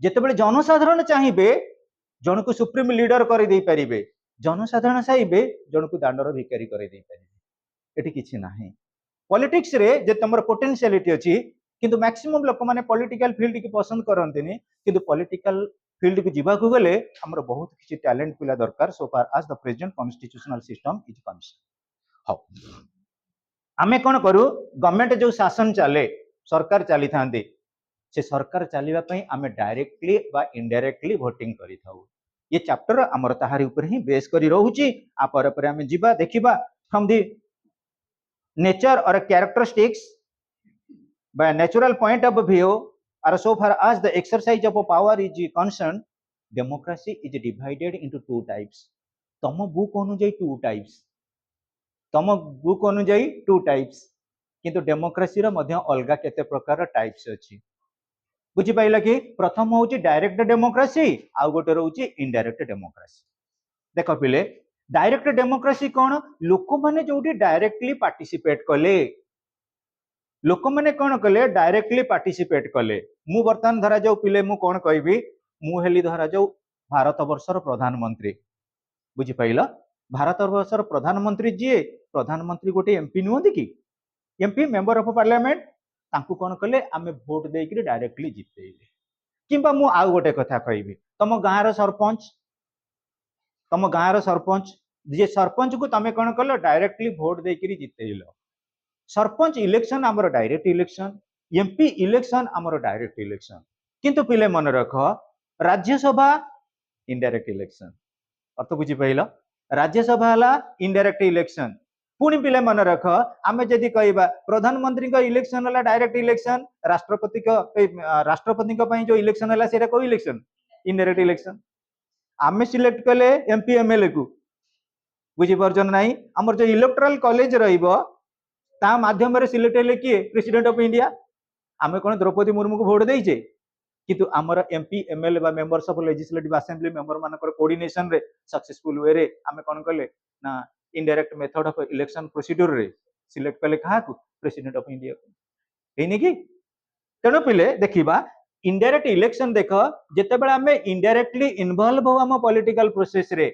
जेतेबेले जनसाधारण चाहिबे जनको सुप्रीम लीडर करि देई परिबे जनसाधारण चाहिए जन को दांडर भिकारी कर किसी ना पॉलिटिक्स रे जे तुम पोटेंशियलिटी अच्छी किंतु मैक्सिमम लोक मैंने पॉलिटिकल फील्ड की पसंद करते किंतु पॉलिटिकल फील्ड को जीवा गले हमर बहुत किसी टैलेंट पिला दरकार so far as the present constitutional system is concern how आमे कोन करू गवर्नमेंट जो शासन चले सरकार चली थांदी से सरकार चलीबा पई आमे डायरेक्टली बा इनडायरेक्टली वोटिंग करि थाउ ये चैप्टर आमर ताहारी ऊपर ही बेस करी रहूची आ पर आमे जिबा देखिबा from the nature or characteristics by natural point of view or so far as the exercise of power is concern democracy is divided into two types तम बुक अनुଯାয়ী टू टाइप्स तम बुक अनुଯାयী two types किंतु democracy रो मध्य अलगा केते प्रकार टाइप्स अछि बुझी पाइला कि प्रथम होची डायरेक्ट डेमोक्रेसी आ गोटे रहउची इनडायरेक्ट डेमोक्रेसी देखो पिले डायरेक्ट डेमोक्रेसी कोन लोक माने जोटी डायरेक्टली पार्टिसिपेट कले लोक माने कोन कले डायरेक्टली पार्टिसिपेट कले मु वर्तमान धरा जाऊ पिले मु कोन कहबी मु हेली धरा जाऊ भारत वर्षर प्रधानमंत्री बुझी पाइला भारत वर्षर प्रधानमंत्री जी प्रधानमंत्री गोटे एमपी नुहंती कि एमपी मेंबर ऑफ पार्लियामेंट तांकु कोन कले आमे वोट देकरी डायरेक्टली जितेइले किंबा मु आउ गोटे कथा कहबी तम गाँव सरपंच जे सरपंच को तमे कोन कलो डायरेक्टली वोट देकरी जितेइलो सरपंच इलेक्शन आमर डायरेक्ट इलेक्शन एमपी इलेक्शन आमर डायरेक्ट इलेक्शन किंतु पिले मन रख राज्यसभा इनडायरेक्ट इलेक्शन अर्थ बुझी पाइल राज्यसभा हला इनडायरेक्ट इलेक्शन पुणी पिले मन रख आमे जदि कहबा प्रधानमंत्री का इलेक्शन हला डायरेक्ट इलेक्शन राष्ट्रपति का जो इलेक्शन हला सेटा को इलेक्शन इनडायरेक्ट इलेक्शन आमे सिलेक्ट कले एमपी एमएलए को बुझी परछन नाही हमर जो इलेक्टोरल कॉलेज रहइबो ता माध्यम रे सिलेक्ट हेले किए प्रेसिडेंट ऑफ इंडिया आमे कोन द्रौपदी मुर्मू को वोट देइचे किंतु आमर एमपी एमएलए बा members of legislative assembly member मानकर कोऑर्डिनेशन रे सक्सेसफुल वे रे आमे कोन कले ना indirect method of election procedure रे सिलेक्ट कले कहा को प्रेसिडेंट ऑफ इंडिया को हेनी कि तेणु पिले देखिबा इनडायरेक्ट इलेक्शन देख जेतेबेले आमे इनडायरेक्टली इन्वॉल्व हो आम पॉलिटिकल प्रोसेस रे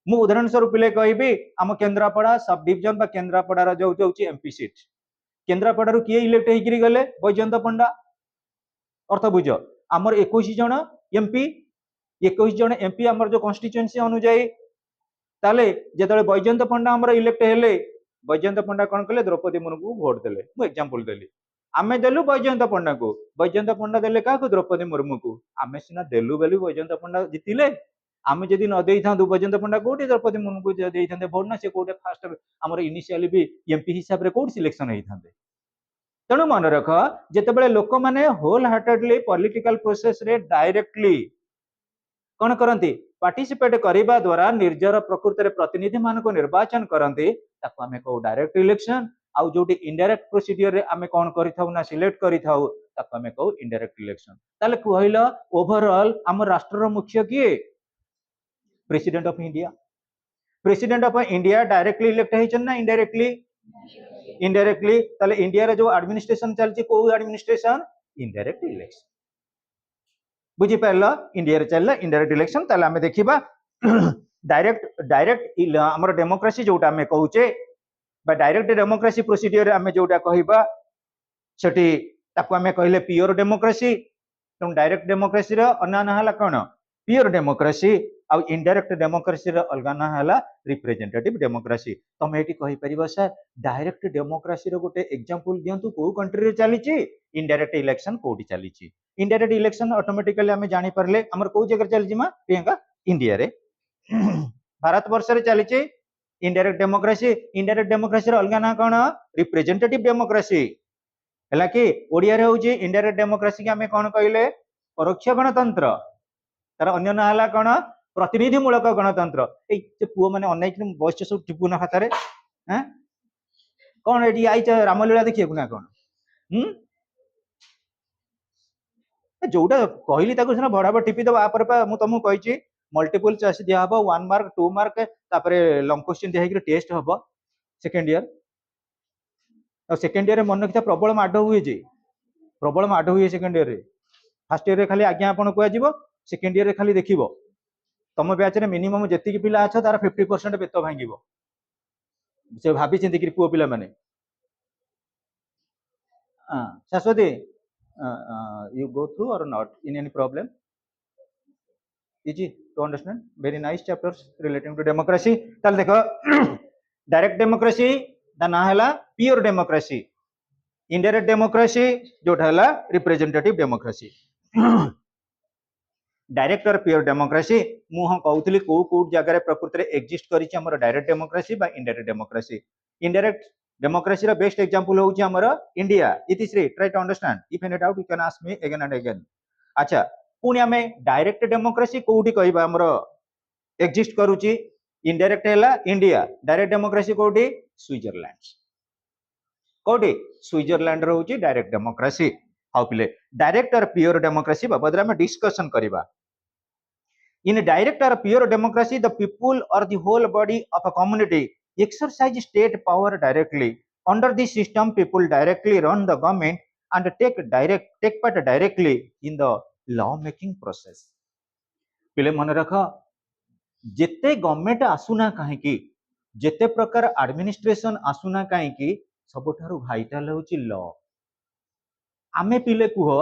मु उदाहरण स्वरूप पिले कहबी आम केन्द्रापड़ा सब डिवीजन बा केन्द्रापड़ा जो होची एमपी सीट केन्द्रापड़ा रु किए इलेक्ट हेकरी गले बैजयंत पंडा अर्थ बुझ आमर 21 जन एमपी 21 जन एमपी आमर जो कॉन्स्टिट्यूएंसी अनुଯାयी ताले जेतले बैजयंत पंडा हमर इलेक्ट हेले बैजयंत पंडा कोन कले द्रौपदी मुर्मू को वोट देले मु एग्जांपल देली आमे देलु बैजयंत पंडा देले का को द्रौपदी मुर्मू को आमे सिना देलु बेलु बैजयंत पंडा जितिले आमे जदि न देई थांदु बैजयंत पंडा कोठी द्रौपदी मुर्मू को देई थांदे वोट ना से कोठे फास्ट हमर इनिशियली भी एमपी हिसाब रे कोठ सिलेक्शन हेई थांदे तेणु मन रख जेतेबेले लोक माने होल हार्टेडली पॉलिटिकल प्रोसेस रे डायरेक्टली कौन करती पार्टिसिपेट करने द्वारा निर्जर प्रकृति प्रतिनिधि मान को निर्वाचन करते आम कौ डायरेक्ट इलेक्शन आउ जो इनडायरेक्ट प्रोसीडियर आम कौन कर सिलेक्ट करें कौ इनडायरेक्ट इलेक्शन ताले कहल ओवरऑल आम राष्ट्र मुख्य किए president of India president of India directly elect होइछन ना इनडायरेक्टली इनडायरेक्टली ताले इंडिया रे जो एडमिनिस्ट्रेशन चलची को एडमिनिस्ट्रेशन इनडायरेक्ट इलेक्शन बुझी पारल इंडिया रे चलला इनडायरेक्ट इलेक्शन ताले हमें देखिबा डायरेक्ट डायरेक्ट हमर डेमोक्रेसी जोटा हमें कहूचे बा डायरेक्ट डेमोक्रेसी प्रोसीडियर हमें जोटा कहबा छटी ताको हमें कहले प्योर डेमोक्रेसी तो डायरेक्ट डेमोक्रेसी रो अन्य ना हला कोन प्योर डेमोक्रेसी आ इनडायरेक्ट डेमोक्रेसी रो अलगा ना हला रिप्रेजेंटेटिव डेमोक्रेसी तमे एटी कहि परिबो सर डायरेक्ट डेमोक्रेसी रो गोटे एग्जांपल दियंतु को कंट्री रे चलीची इनडायरेक्ट इलेक्शन कोडी चलीची इनडायरेक्ट इलेक्शन ऑटोमेटिकली हमें जानि परले हमर को जगह चलजी मा प्रियंका इंडिया रे भारत वर्ष रे चलीची इनडायरेक्ट डेमोक्रेसी रो अलगा ना कोन रिप्रेजेंटेटिव डेमोक्रेसी हला कि ओडिया रे होची इनडायरेक्ट डेमोक्रेसी के हमें कोन कहले परोक्ष गणतंत्र तार अन्य ना हला कोन प्रतिनिधि मूलक गणतंत्र ए पुओ माने अनेक बयस सब टिपुना खाता रे हैं कोन एडी आइच रामलीला देखिए ना कोन जोटा कहली ताको सिना बड़ाबड़ टिपी दबा आ पर मु तुमको कहिची मल्टीपल चॉइस दिया हबो 1 मार्क 2 मार्क तापरे लॉन्ग क्वेश्चन दिया कि टेस्ट हबो सेकंड ईयर और सेकंड ईयर मन रखिता प्रबल माड हुए जे प्रबल माड हुए सेकंड ईयर रे फर्स्ट ईयर रे खाली आज्ञा आपण को आजीबो सेकंड ईयर रे खाली देखिबो तम बैच रे मिनिमम जेतिकी पिला अछ तार 50% बेत भांगिबो से भाबी चिंती कि पुओ पिला माने शाश्वती you go through or not in any problem easy to understand very nice chapters relating to democracy tal dekho direct democracy दा ना हला प्योर डेमोक्रेसी इनडायरेक्ट डेमोक्रेसी जोटा हला representative democracy direct or pure democracy मु हम कहउतली को जगह रे प्रकृति रे एग्जिस्ट करिछि हमर डायरेक्ट डेमोक्रेसी बा इनडायरेक्ट डेमोक्रेसी इनडायरेक्ट डेमोक्रेसी रो बेस्ट एग्जांपल होउछि हमर इंडिया इतिश्री try to understand if any doubt you can ask me again and again अच्छा पुनी हमें डायरेक्ट डेमोक्रेसी कोठी कहबा हमर एग्जिस्ट करूछि इनडायरेक्ट हला इंडिया डायरेक्ट डेमोक्रेसी कोठी स्विट्जरलैंड कोठी स्विट्जरलैंड रहउछि डायरेक्ट डेमोक्रेसी हाउ पिले डायरेक्ट और प्योर डेमोक्रेसी बाबद में डिस्कशन करिबा in direct or pure democracy the people और the whole body of a community exercise state power directly under this system people directly run the government and take part directly in the law making process पिले मन रख जेते government आसुना काहे की जेते प्रकार administration आसुना काहे की सबठारु भाइटल होची लॉ आमे पिले कुह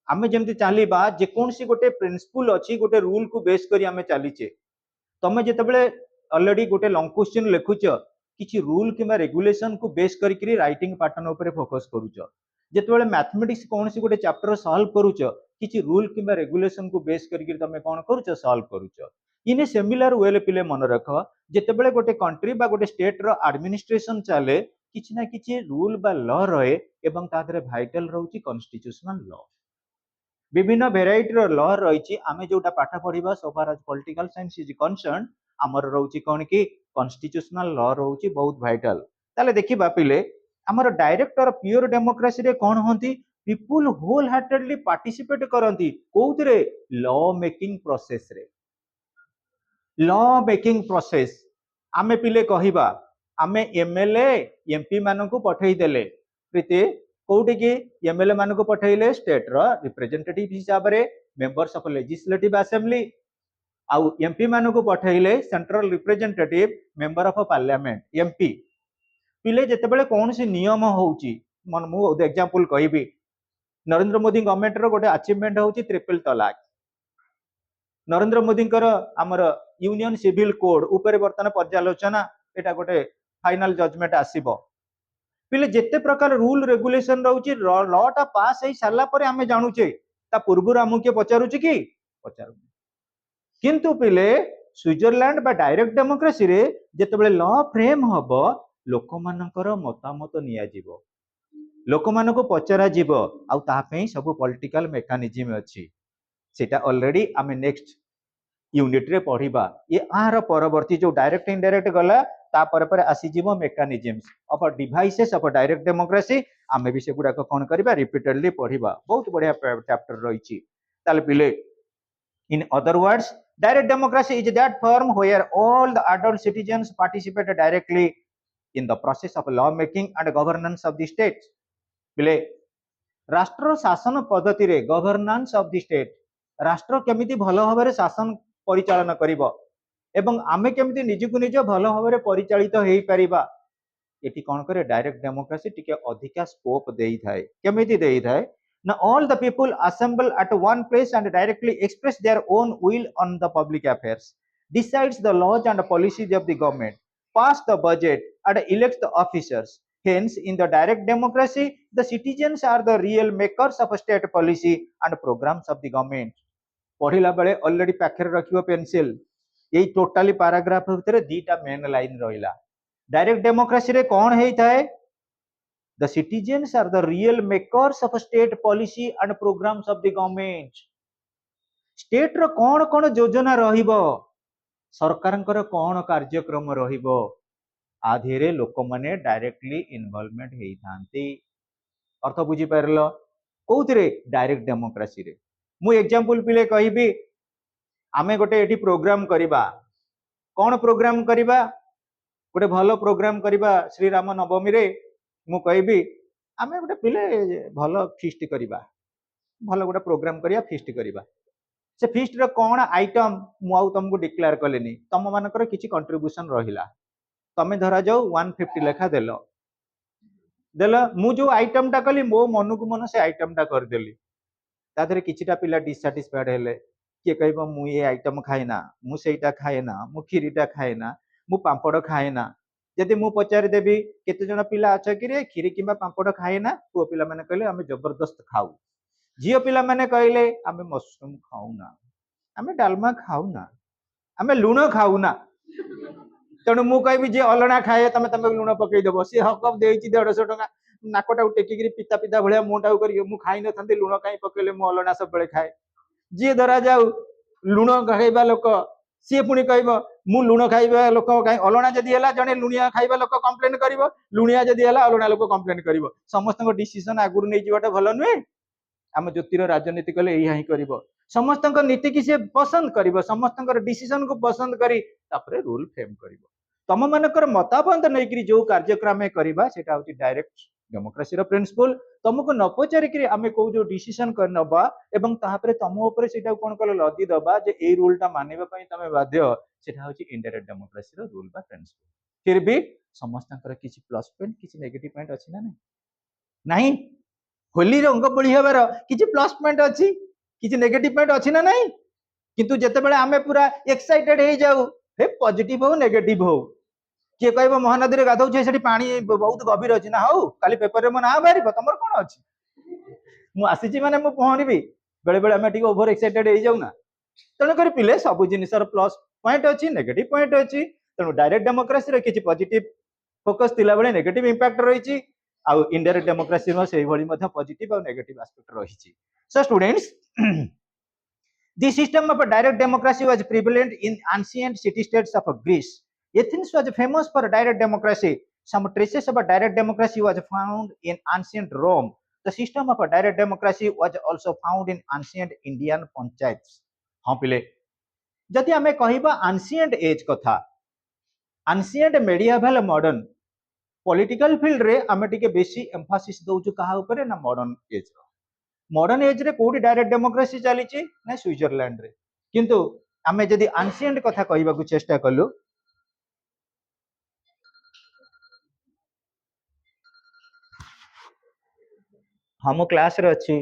आमे जेमति चलीबा जे कोनसी गोटे प्रिंसिपल अछि गोटे रूल को बेस करी आमे चलीचे तमे जेतेबेले ऑलरेडी गोटे लॉन्ग क्वेश्चन लिखुच किछि रूल किबा रेगुलेशन को बेस करी राइटिंग पैटर्न ऊपर फोकस करूच जेतेबेले मैथमेटिक्स कोनसी गोटे चैप्टर सॉल्व करूच किछि रूल किबा रेगुलेशन को बेस करी तमे कोन करूच सॉल्व करूच इन सिमिलर वे पिले मन रख जेतेबेले गोटे कंट्री बा गोटे स्टेट रो एडमिनिस्ट्रेशन चले किछि ना किछि रूल बा लॉ रहे एवं तादरे भाइटल रहउची कॉन्स्टिट्यूशनल लॉ विभिन्न वेराइटी रो लॉ रहिछि आमे जोटा पाठ पढिबा so far as political science is concern हमर रहउची कोन की कॉन्स्टिट्यूशनल लॉ रहउची बहुत भाइटल ताले देखिबा पिले हमर डायरेक्ट और प्योर डेमोक्रेसी रे कोन होंती पीपल होल हार्टेडली पार्टिसिपेट करंती कोउतरे लॉ मेकिंग प्रोसेस रे लॉ मेकिंग प्रोसेस आमे पिले कहिबा आमे एमएलए एमपी मानन को पठेई देले प्रीति कोउटी की एमएलए मानन को पठेइले स्टेट रो रिप्रेजेंटेटिव हिसाब रे मेंबर्स ऑफ लेजिस्लेटिव असेंबली आउ एमपी मानन को पठेइले central representative member of parliament MP पिले जेतेबेले कोन से नियम होउची मन मु एग्जांपल कहिबी नरेंद्र मोदी गवर्नमेंट रो गोटे अचीवमेंट होउची ट्रिपल तलाक नरेंद्र मोदी आमर यूनियन सिविल कोड ऊपर बर्तमान पर्यालोचना एटा गोटे फाइनल जजमेंट आसीबो पिले जेते प्रकार रूल रेगुलेशन रहउची लॉ टा पास हे साला परे हमें जानूचे ता पूर्व हमु के पचारुची की पचारु किंतु पिले स्विट्जरलैंड बा डायरेक्ट डेमोक्रेसी रे जेतेबेले लॉ फ्रेम हबो लोक मानकर मतामत निया जीवो लोक मानको पचरा जीवो आउ ता पई सब पॉलिटिकल मेकानिज्म अछि सेटा ऑलरेडी आमे नेक्स्ट यूनिट रे पढ़िबा ये आर परवर्ती जो डायरेक्ट इनडायरेक्ट गला तापर पर आसीजिवो mechanisms of devices of direct democracy आमे भी सेगुडा कोन करबा रिपीटेडली पढ़िबा बहुत बढ़िया चैप्टर रहिछि ताले पिले in other words direct democracy is that form where all the adult citizens participate directly in the process of law making and governance of the state पिले राष्ट्र शासन पद्धति रे गवर्नेंस ऑफ द स्टेट राष्ट्र केमिति भलो भाबरे शासन परिचालन करिवो एवं आमे केमिति निजकु निज भलो भाबरे परिचालित हेई परिबा एटी कोन करे डायरेक्ट डेमोक्रेसी टिके अधिका स्कोप देई थाए केमिति देई थाए ना all the people assemble at one place and directly express their own will on the public affairs decides the laws and policies of the government pass the budget and elects the officers hence in the direct democracy the citizens are the real makers of state policy and programs of the government पढ़िला बेले already पाखरे रखिबो pencil एई totally paragraph भितरे दीटा main line रहिला direct democracy रे कोन हेई थाए the citizens are the real makers of state policy and programs of the government state रो कोन कोन योजना रहिबो सरकारंकर कोन कार्यक्रम रहिबो आधेरे लोक माने डायरेक्टली इन्वॉल्वमेंट हेई थांती अर्थ बुझी परलो कोउतरे डायरेक्ट डेमोक्रेसी रे मु एग्जांपल पिले कहिबी आमे गोटे एठी प्रोग्राम करिबा कोन प्रोग्राम करिबा गोटे भलो प्रोग्राम करिबा श्री राम नवमी रे मु कहबी आमे गोटे पिले भलो फीस्ट करिबा भलो गोटे प्रोग्राम करिया फीस्ट करिबा से फीस्ट रो कोन आइटम मु आउ तुमको डिक्लेयर कलेनी तम मानकर किछि कंट्रीब्यूशन रहिला तमे धरा जाऊ 150 लेखा देलो देलो मु जो आइटम टा कली मो मनकु मन से आइटम टा कर देली ता धरे किछिटा पिला डिससैटिस्फाइड हेले के कहबो मु ये आइटम खाइना मु सेटा खाइना मु खीरीटा खाइना मु पांपड़ खाइना जदि मु पचारि देबी केते जण पिला अच्छा कि रे खीरी किबा पांपड़ खाइना पुओ पिला माने कहले हमें जबरदस्त खाऊ जियो पिला माने कहले हमें मशरूम खाऊना हमें डालमा खाऊना हमें लूण खाऊना तेणु मु कहबी जे अलणा खाए तमे तमे लूण पकई देबो से हक देइची 150 टका नाकोटा टेकिगिरी पिता पिता भलिया मोटा करी मु खाइ न थंती लूण काई पकेले मु अलणा सब बेले खाए जे धरा जाऊ लूण खाइबा लोक सी पुणी कहब मु लुण खाइबा लोक कहीं अलणा जदि है जड़े लुणिया खाइबा लोक कंप्लेन कर लुणिया जदि है अलणा लोक कंप्लेन कर समस्त डिसीजन आगुरी नहीं जावाटा भल नुहे आम ज्योतिर राजनीति कले यही ही कर समस्त नीति की सी पसंद कर समस्त डिसीजन को पसंद कर रूल फ्रेम कर तम मानकर मतामत नहीं जो कार्यक्रम करवा सेटा होची डायरेक्ट डेमोक्रेसी रो प्रिंसिपल तुमको न पचारिक आम कौ जो डिसीजन कर नबा एवं तापरे तम ऊपर सेटा कोन कल लदी दबा जे ए रूलटा मानिबा पई तमे बाध्य सेटा होची इनडायरेक्ट डेमोक्रेसी रो रूल बा प्रिंसिपल फिर भी समस्तंकर किछि प्लस पॉइंट किछि नेगेटिव पॉइंट अछि ना नहीं होली रंग बोली हबार किछि प्लस पॉइंट अछि किछि नेगेटिव पॉइंट अछि ना नहीं किंतु जते बेले आमे पूरा एक्साइटेड हे जाऊ हे पॉजिटिव हो नेगेटिव हो किए कह महानदी में गाधौचे से पानी बहुत गभीर अच्छी ना हूँ काली पेपर में मो ना बाहर तुम कौन अच्छी मुझी मैंने मुझे पहरबी बेले बेले आम ओभर एक्साइटेड हो जाऊना तेणुक पिले सब जिनस प्लस पॉइंट अच्छी नेगेटिव पॉइंट अच्छी तेणु डायरेक्ट डेमोक्रेसी किसी पॉजिटिव फोकस थिला बेले नेगेटिव इंपैक्ट रही आउ इनडायरेक्ट डेमोक्रेसी पॉजिटिव और नेगेटिव एस्पेक्ट रही so students the system of direct democracy was prevalent in ancient city states of Greece. Athens was famous for direct democracy. Some traces of direct democracy was found in ancient Rome. The system of direct democracy was also found in ancient Indian panchayats. हाँ पिले जदि आमे कहिबा ancient age कथा ancient medieval modern political field रे आमे टिके बेसी emphasis दउछु कहा ऊपर ना modern age मॉडर्न एज रे कोडी डायरेक्ट डेमोक्रेसी चली ना स्विट्जरलैंड रे किंतु आमे जदि एंशिएंट कथा कहबा को चेष्टा कलु हम क्लास रे अछि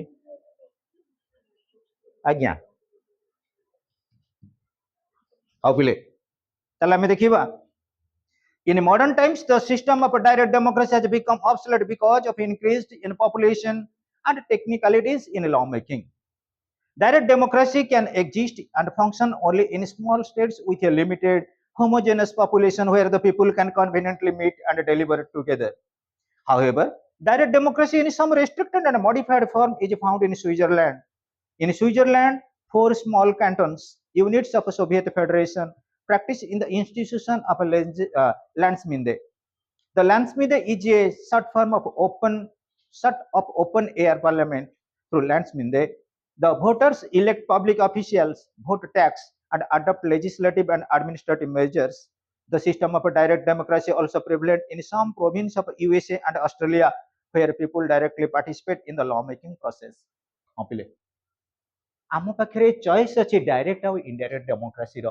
आज्ञा अबिले तला में देखिबा in modern times the system of direct democracy has become obsolete because of increased in population and technicalities in lawmaking. Direct democracy can exist and function only in small states with a limited homogeneous population where the people can conveniently meet and deliberate together. However, direct democracy in some restricted and modified form is found in Switzerland. In Switzerland, 4 small cantons units of Soviet Federation, practice in the institution of Landsminde. The Landsminde is a short form of open air parliament through Landsminde. The voters elect public officials, vote tax, and adopt legislative and administrative measures. The system of direct democracy also prevalent in some provinces of USA and Australia, where people directly participate in the lawmaking process. आम पाखे choice अच्छी direct आउ indirect democracy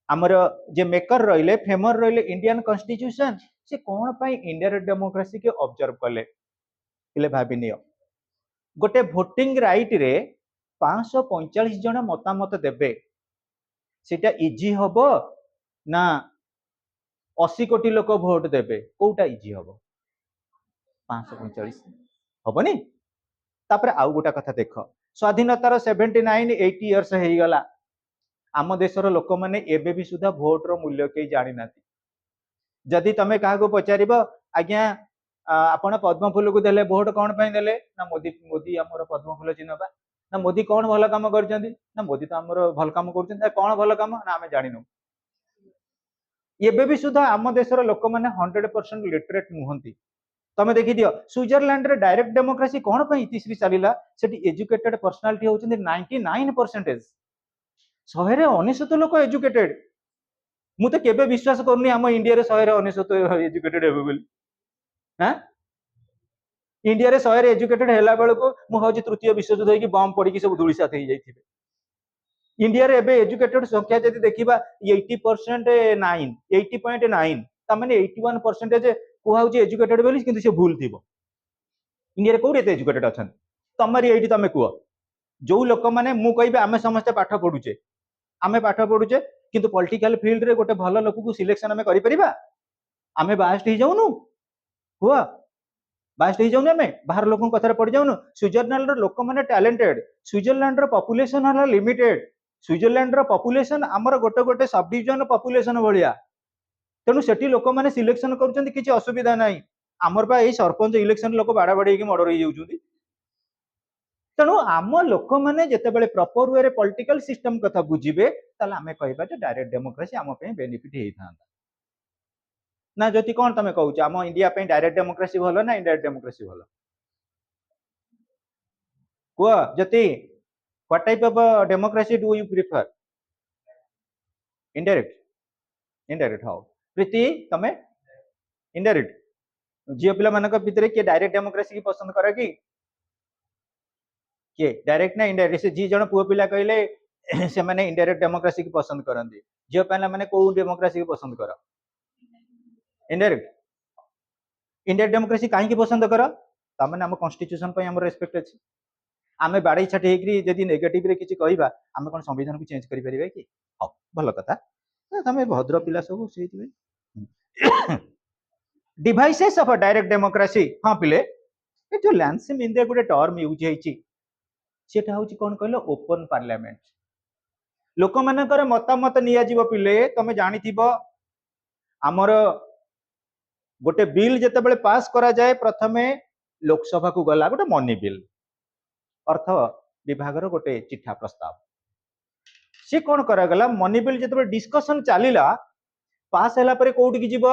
आमर जे maker रहिले femur रहिले Indian constitution से कौन पाई indirect democracy के ऑब्जर्व कले इले भाबी नियो गोटे भोटिंग राइट रे 545 जन मतामत देबे सेटा इजी हबो ना 80 कोटी लोक भोट देबे कोटा इजी हबो 545 हबनी तापर आउ गोटा कथा देख स्वाधीनतार 79 80 इयर्स हो गला आम देशर लोक मैंने एबे भी सुधा भोट रो मूल्य कई जानी ना जदि तमे क्या पचार आज्ञा आपण पद्म फूल को देले भोट कौन पाई देले ना मोदी मोदी आमर पद्म फूल चिन्हबा ना मोदी कौन भल काम कर ना मोदी तो आमर भल काम कर कौन भल काम ना आम जानिनु एबे भी सुधा आम देशर लोक मैंने 100% लिटरेट नुहंती तमे देखि दियो स्विट्जरलैंड रे डायरेक्ट डेमोक्रेसी कौन पाई इतिश्री चलिला सेठी एजुकेटेड पर्सनालिटी होचंदी 99% शहे अनेशत लोक एजुकेटेड मु तो केबे विश्वास करनी आम इंडिया रे शहे अनेशत एजुकेटेड हेबे बोली हां इंडिया रे शहे एजुकेटेड हैला बेलको मु हौजी तृतीय विश्वयुद्ध होई कि बम पड़ी कि सब धूलिसात हो जाइथिबे इंडिया रे एबे एजुकेटेड संख्या जदि देखिबा 80% 9 80.9 ता माने 81% कुहाउची एजुकेटेड बोली किंतु से भूल थिबो इंडिया रे कोडे एजुकेटेड अछन तमरी एठी तमे कुआ जो लोक माने मु कहबे आमे समस्त पाठ पढुचे आमे पाठ पढुचे किंतु पॉलिटिकल फील्ड रे गोटे भल लोक को सिलेक्शन आमे करि परिबा आमे बास्ट ही जाउनु हुआ बास्ट ही जाउनु आमे बाहर लोक कथार पड़ जाउनु स्विट्जरलैंड रो लोक माने टैलेंटेड स्विट्जरलैंड रो पॉपुलेशन हला लिमिटेड स्विट्जरलैंड रो पॉपुलेशन हमर गोटे गोटे सब डिवीजन पॉपुलेशन भलिया तेणु सेठी लोक माने सिलेक्शन करूछन्ती किछि असुविधा नाही हमर बा ए सरपंच इलेक्शन लोक बाड़ा बाड़ी के मर्डर हो जाउछन्ती तेणु आम लोक मैंने जिते बड़े प्रॉपर वे पॉलिटिकल सिस्टम कथा बुझे ताले आमे कहबा जे डायरेक्ट डेमोक्रेसी आम पे बेनिफिट होता ना जति कौन तमे कहूछ आम इंडिया पे डायरेक्ट डेमोक्रेसी भलो ना इनडायरेक्ट डेमोक्रेसी भलो को जति what type of democracy do you prefer indirect indirect how Preeti तमे इनडायरेक्ट झियो पिला मानक भितरे के डायरेक्ट डेमोक्रेसी की पसंद करे कि किए डायरेक्ट ना इनडायरेक्ट से जी जन पुओ पिला कहले से माने इनडायरेक्ट डेमोक्रेसी की पसंद करंदी झियो पिला माने को डेमोक्रेसी की पसंद कर इनडायरेक्ट इनडायरेक्ट डेमोक्रेसी काहे की पसंद कर ता माने हम कॉन्स्टिट्यूशन पे हम रेस्पेक्ट अछि आमे बाड़ई छाटी हेकरी जदी नेगेटिव रे किछि कहबा आमे कोन संविधान को चेंज करि परिबे कि हां भलो कथा तमे भद्र पिला सब सेहितबे डिवाइसेस ऑफ डायरेक्ट डेमोक्रेसी हां पिले ए जो लैंडसिम इंडिया गुटे टर्म यूज हेछि सेटा हूँ कौन कहल ओपन पार्लियामेंट लोक मानकर मतामत निया जीव पिले तमे जानी आमर गोटे बिल जिते बड़े पास करा जाए प्रथमे लोकसभा को गला गोटे मनी बिल अर्थ विभाग गोटे चिठा प्रस्ताव सी कौन करागला मनी बिल जिते डिस्कशन चलीला पास है कौटी की जीव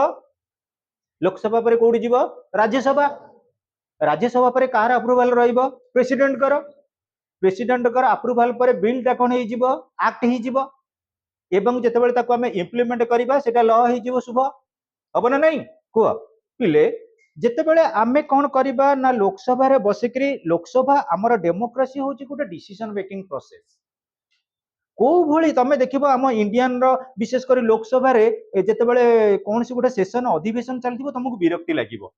लोकसभा पर कौटी जीव राज्यसभा राज्यसभा पर कार अप्रूवाल रहिबो प्रेसिडेंट कर प्रेसिडेंट कर अप्रूवाल पर बिल टा कौन हो एक्ट हो एवं जितेबाला ताको आमे इम्प्लीमेंट करबा सेटा लॉ हो शुभ हम ना नहीं कह पिले जितेबाला आमे कौन करबा ना लोकसभा रे बसिकरी लोकसभा आमर डेमोक्रेसी होची गोटे डिसीजन मेकिंग प्रोसेस को भली तमे देखिबो आम इंडियन रो विशेष कर लोकसभा रे जितेबाला कौन सी गोटे सेशन अधिवेशन चलथिबो तुमको विरक्ति लागिबो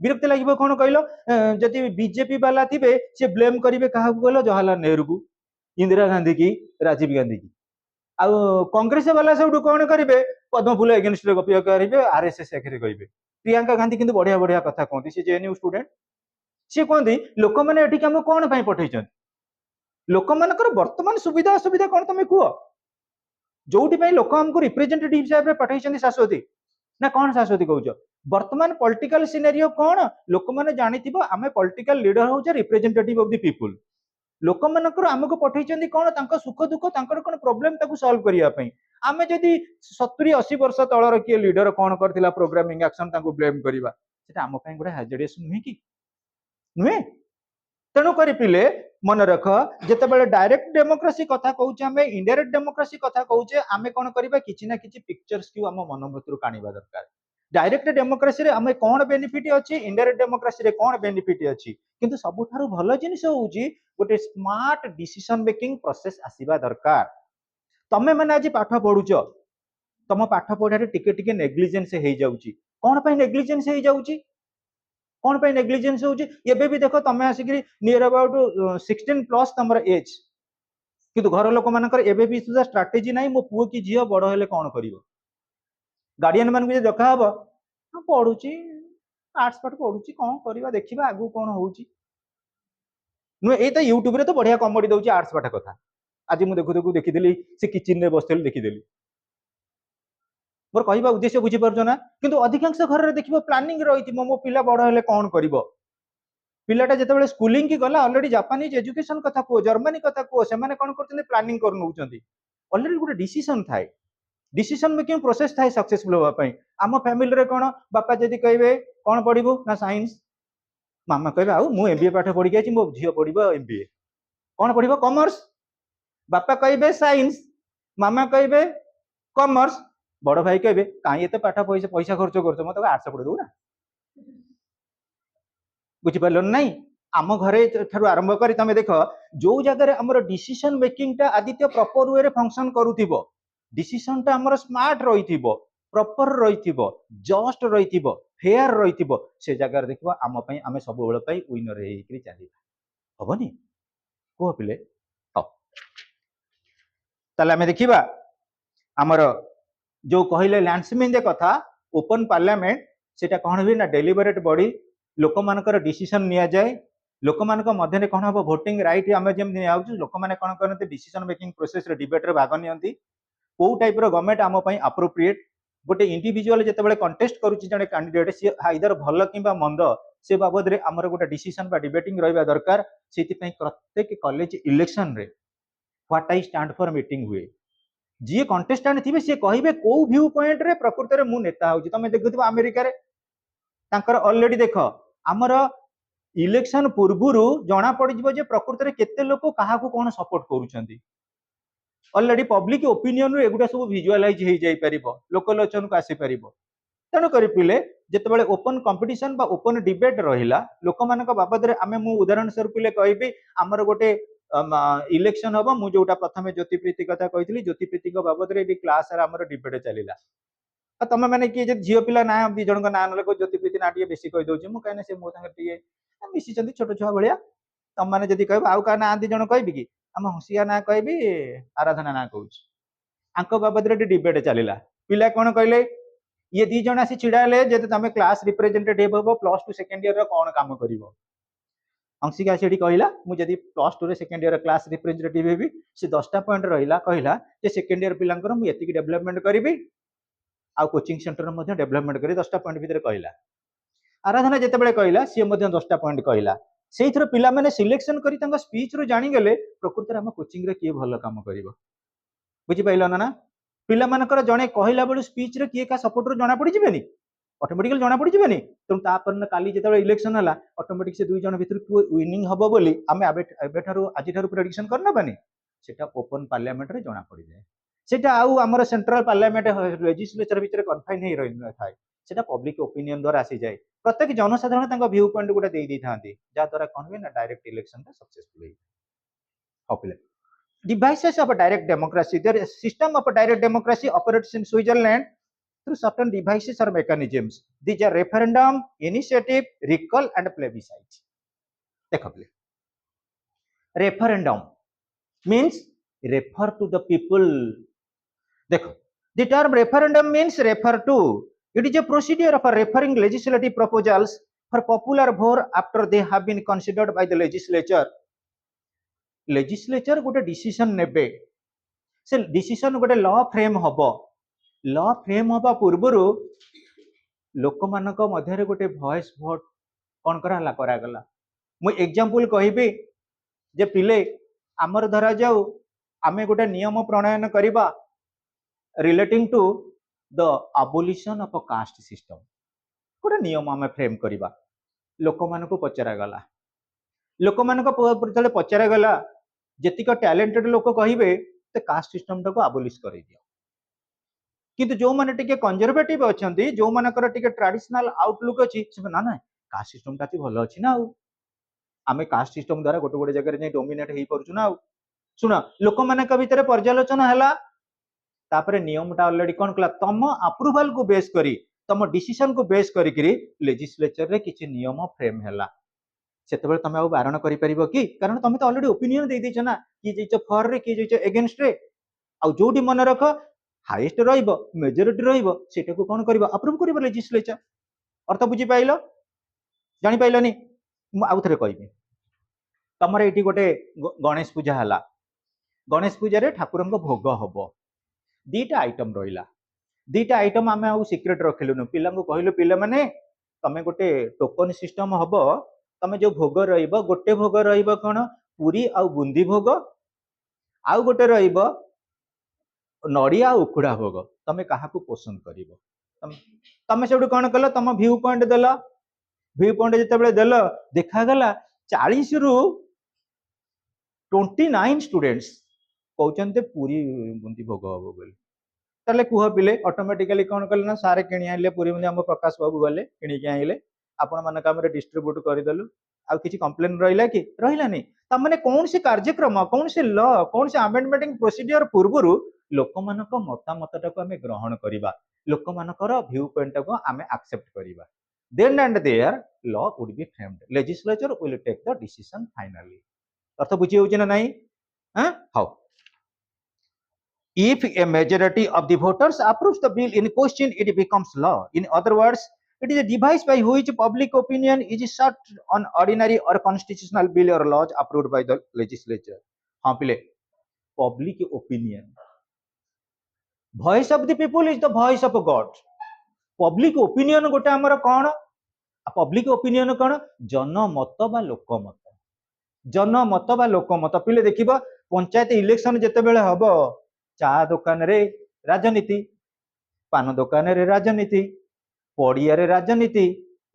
विरक्ति लगे कौन कहल जदि बीजेपी वाला थे सी ब्लेम करेंगे क्या कहल जवाहरलाल नेहरू को इंदिरा गांधी की राजीव गांधी की आउ कांग्रेस वाला सब कौन करेंगे पद्म फूल एगेन्स्ट गपी करेंगे आरएसएस आखिर कहे प्रियंका गांधी किंतु बढ़िया बढ़िया कथा कहती सी जेएनयू स्टूडेंट सी कहती लोक मैंने आम कौन पठे लोक मान बर्तमान सुविधा असुविधा कौन तुम कह जो लोक आमको रिप्रेजेंटेटिव हिसाब से पठे शाश्वती ना कौन शाश्वती कह वर्तमान पॉलिटिकल सिनेरियो कौन लोक मैंने जानी आमे पॉलिटिकल लीडर हो रिप्रेजेंटेटिव ऑफ द पीपुल लोक मानकर आमको पठेइचंदी कोन तांको सुख दुख तांकर कोन प्रॉब्लम ताकू सॉल्व करिया पई आमे जदी 70-80 वर्ष तळर के लीडर कोन करथिला प्रोग्रामिंग एक्शन तांको ब्लेम करिवा सेटा आम पई गुडा हैजरियस नुहे कि नुहे तेणु करी पिले मन रख जेतेबेले डायरेक्ट डेमोक्रेसी कथा कहूचे आमे इनडायरेक्ट डेमोक्रेसी कथा कहूचे आमे कोन करिबा किछि ना किछि पिक्चर्स की आम मन भीतर काढिबा दरकार डायरेक्ट डेमोक्रेसी रे आमे कोन बेनिफिट अछि इनडायरेक्ट डेमोक्रेसी रे कोन बेनिफिट अछि किंतु सबुठारु भलो जिनिस होउची गोटे स्मार्ट डिसीजन मेकिंग प्रोसेस आसीबा दरकार तमे माने आज पाठ पढुछ तम पाठ पढारे टिके टिके नेग्लिजेंस हे जाउची कोन पई नेग्लिजेंस हे जाउची कोन पई नेग्लिजेंस होउची एबे भी देखो तमे आसिकरी नियर अबाउट 16 प्लस तमर एज किंतु घर लोक मानकर एबे भी सुधा स्ट्रेटजी नाही मो पुओ की जियो बड़ हेले कोन करिवो गार्डियन मान को देखा हबो हां पढुची आर्ट्स पाठ पढुची कोन करबा देखिबा आगु कोन होउची नु ए त यूट्यूब रे तो बढ़िया कॉमेडी दउची आर्ट्स पाठ कथा आज मु देखु देखु देखिदेली से किचन रे बसतेल देखिदेली मोर कहबा उद्देश्य बुझी परछो ना किंतु अधिकांश घर रे देखिबो प्लानिंग रहिति मो पिला बड़ हेले कोन करिवो पिलाटा जेतेबेले स्कूलिंग की गला ऑलरेडी जापानीज एजुकेशन कथा को जर्मनी कथा को से माने कोन करथिले प्लानिंग कर नउचंती ऑलरेडी गुटे डिसीजन थाए डिसीजन मेकिंग प्रोसेस थाए सक्सेसफुल होवा पई आम फैमिली रे कोन बापा जदी कहबे कोन पढिबो ना साइंस मामा कहबे आउ मु एमबीए पाठ पढि गेछि मो झियो पढिबो एमबीए कोन पढिबो कॉमर्स बापा कहबे साइंस मामा कहबे कॉमर्स बड़ भाई कहबे काई एते पाठ पैसा खर्च करछो मते आर्ट्स पढि दउ ना बुझी पारलो नहीं आम घरे ठारू आरंभ करी तमे देखो जो जगह हमर डिसीजन मेकिंग टा आदित्य प्रॉपर वे रे फंक्शन करूथिबो डिसीजन टा हमर स्मार्ट रहिथिबो प्रॉपर रहिथिबो जस्ट रहिथिबो फेयर रहिथिबो से जगह देखबो आम पई आमे सब बेले पई विनर हेकरी चालिबा हबनी को पिले हो ताले आमे देखिबा हमर जो कहले लैंडस्मिन दे कथा ओपन पार्लियामेंट सेटा कोन होई ना डेलिबरेट बॉडी लोक मानकर डिसीजन निया जाए लोक मानक मध्य कोन हम वोटिंग राइट आमे जेम नियाउछु लोक माने कोन करते डिसीजन मेकिंग प्रोसेस रे डिबेट रे भाग नियंती को टाइप रो गवर्नमेंट आम पई अप्रोप्रिएट गोटे इंडिविजुअल जेतेबेले कंटेस्ट करूची जने कैंडिडेट सी आइदर भलो किबा मंद से बाबद रे हमर गोटे डिसीजन बा डिबेटिंग रहबा दरकार सेति पई प्रत्येक कॉलेज इलेक्शन रे what I stand for meeting हुए जी कंटेस्टेंट थिबे से कहिबे को व्यू पॉइंट रे प्रकृति रे मु नेता होची तमे देखुथिबो अमेरिका रे तांकर ऑलरेडी देखो हमर इलेक्शन पूर्वरु जना पड़ जिवो जे प्रकृति रे केते लोक काहा को कोन सपोर्ट करूछंती ऑलरेडी पब्लिक ओपिनियन रे एगुडा सब विजुअलाइज हे जाई परिबो लोकलोचन को आसी परिबो तनो करी पिले जेतेबेले ओपन कंपटीशन बा ओपन डिबेट रहिला लोक मानक बाबद रे आमे मु उदाहरण स्वरूप पिले कहबी हमर गोटे इलेक्शन हबो मु जोटा प्रथमे ज्योतिप्रीति कथा कहितली ज्योतिप्रीति को बाबद रे क्लास रे हमर डिबेट चलिला तमे माने कि जे झियो पिला ना दि जण को ना नले को ज्योतिप्रीति ना टिए बेसी कहि दउची मु कहने से मो संगे टिए मिसी चंदी छोट छुआ भलिया तम माने जदी कहबो आउ का ना दि जण कहबी कि हम हसिया ना कहबी आराधना ना कहूची आंको बाबद रे डिबेट चलिला पिला कोन कहले ये दी जण आसी छिडाले जे तमे क्लास रिप्रेजेंटेटिव हबो प्लस 2 सेकंड ईयर रो कोन काम करिवो अंशिका सेठी कहला मु जदी प्लस 2 रे second year class representative heavy से 10टा पॉइंट रहिला कहला जे सेकंड ईयर पिलांकर मु एतिकी डेवलपमेंट करिवि आ कोचिंग सेंटर मध्ये डेवलपमेंट करी 10टा पॉइंट भीतर कहला आराधना जेतेबेले कहला सी मध्ये 10टा पॉइंट कहला सेइथरो पिला माने सिलेक्शन करी तंग स्पीच रो जानि गेले प्रकृति रे हम कोचिंग रे किए भलो काम करिवो बुझी पाइलो ना पिला मानकर जणे कहला बेलु स्पीच रे किए का सपोर्ट रो जणा पड़ी जिबेनी ऑटोमेटिकली जणा पड़ी जिबेनी तुम ता पर काली जेतेबेले इलेक्शन हला ऑटोमेटिक से दुई जण भीतर विनिंग हबो बोली हमें एबे ठारू आजि ठारू प्रेडिक्शन करना बानी सेटा ओपन पार्लियामेंट रे जणा पड़ी जाय सेटा आउ हमर सेंट्रल पार्लियामेंट लेजिस्लेचर भीतर कन्फाइन हे रहि न थाय सेटा पब्लिक ओपिनियन द्वारा आसी जाय प्रत्येक जनसाधारण तांका व्यू पॉइंट गुडा देई दी थांती जा द्वारा कोन वे ना डायरेक्ट इलेक्शन ता सक्सेसफुल हे popular devices of a direct democracy there is system of a direct democracy operates in Switzerland through certain devices or mechanisms these are referendum initiative recall and plebiscite देखो play referendum means refer to the people देखो the term referendum means refer to it is a procedure of a referring legislative proposals for popular vote after they have been considered by the legislature legislature गोटे decision नेबे से decision गोटे law frame हबा पूर्वरु लोक मानक मध्य गोटे voice vote कौन करा गला मु एग्जांपल कहबी जे पिले आमर धरा जाऊ आमे गोटे नियम प्रणयन करिबा relating to the abolition of a caste system गोटे नियम आमे फ्रेम करिबा लोक मानको पचरा गला लोक मानको पचरा गला जेतिक टैलेंटेड लोक कहिबे ते कास्ट सिस्टम टाको अबोलिश करि दियो किंतु जो माने टिके कंजर्वेटिव अछंती जो मानकर टिके ट्रेडिशनल आउटलुक अछि से ना ना कास्ट सिस्टम ता भलो अछि ना आमे कास्ट सिस्टम द्वारा गोटे गोटे जगह रे डोमिनेट हेई परछु ना सुन लोक मानक भितर पर्यालोचना हला तापरे नियम टा ऑलरेडी कोन कला तम अप्रूवल को बेस करी तम डिसीजन को बेस करी करी लेजिस्लेचर रे किछि नियम फ्रेम हला सेतबे तमे आ बारण करि परिबो कि कारण तमे तो ऑलरेडी ओपिनियन दे दैछ ना कि जैछ फॉर रे कि जैछ अगेंस्ट रे आ जोडी मन रख हाईएस्ट रहिबो मेजॉरिटी रहिबो सेटा को कोन करबो अप्रूव करबो लेजिस्लेचर अर्थ बुझी पाइलो जानि पाइलोनी मु आउ थरे कहबी तमरे एठी गोटे गणेश पूजा हला गणेश पूजा रे ठाकुरंग भोग हबो दीटा आइटम रहिला दीटा आइटम आमे आउ सीक्रेट रखिलुनु पिला को कहलु पिला माने तमे गोटे टोकन सिस्टम हबो तमे जो भोग रहिबो गोटे भोग रहिबो कोन पूरी आउ बुंदी भोग आउ गोटे रहिबो नड़िया उखुड़ा भोग तमे कहा पसंद कर तमे से कौन कल तुम व्यू पॉइंट देल व्यू पॉइंट जिते देल देखागला 40 रु 29 स्टूडेंट्स कहते पूरी बुंदी भोग हम बोली ताले कुह पिले ऑटोमेटिकली कौन कले ना सारे किणी आइले पूरी बुंदी हम प्रकाश बाबू गले किणी आइले आपण मान काम डिस्ट्रीब्यूट करदेलु आ किसी कंप्लेन रहिला कि रहिलानी तमाने कौन से कार्यक्रम कौन से लॉ कौन से अमेंडमेंट प्रोसीजर पूर्वरु लोक मानक मतामत टाको आमे ग्रहण करिबा लोक मानकर व्यू पॉइंट टाको आमे एक्सेप्ट करिबा then and there law would be framed legislature will take the decision finally अर्थ बुझी होउछ ना नाही हाउ if a majority of the voters approves the bill in question it becomes law in other words it is a device by which public opinion is shaped on ordinary or constitutional bill or laws approved by the legislature ha pile public opinion voice of the people is the voice of God public opinion गोटे हमर कोन public opinion कोन जनमत बा लोकमत जनमत बा लोकमत पिले देखिबो panchayat election जते बेले हबो चा दुकान रे राजनीति पान दुकान रे राजनीति पड़िया रे राजनीति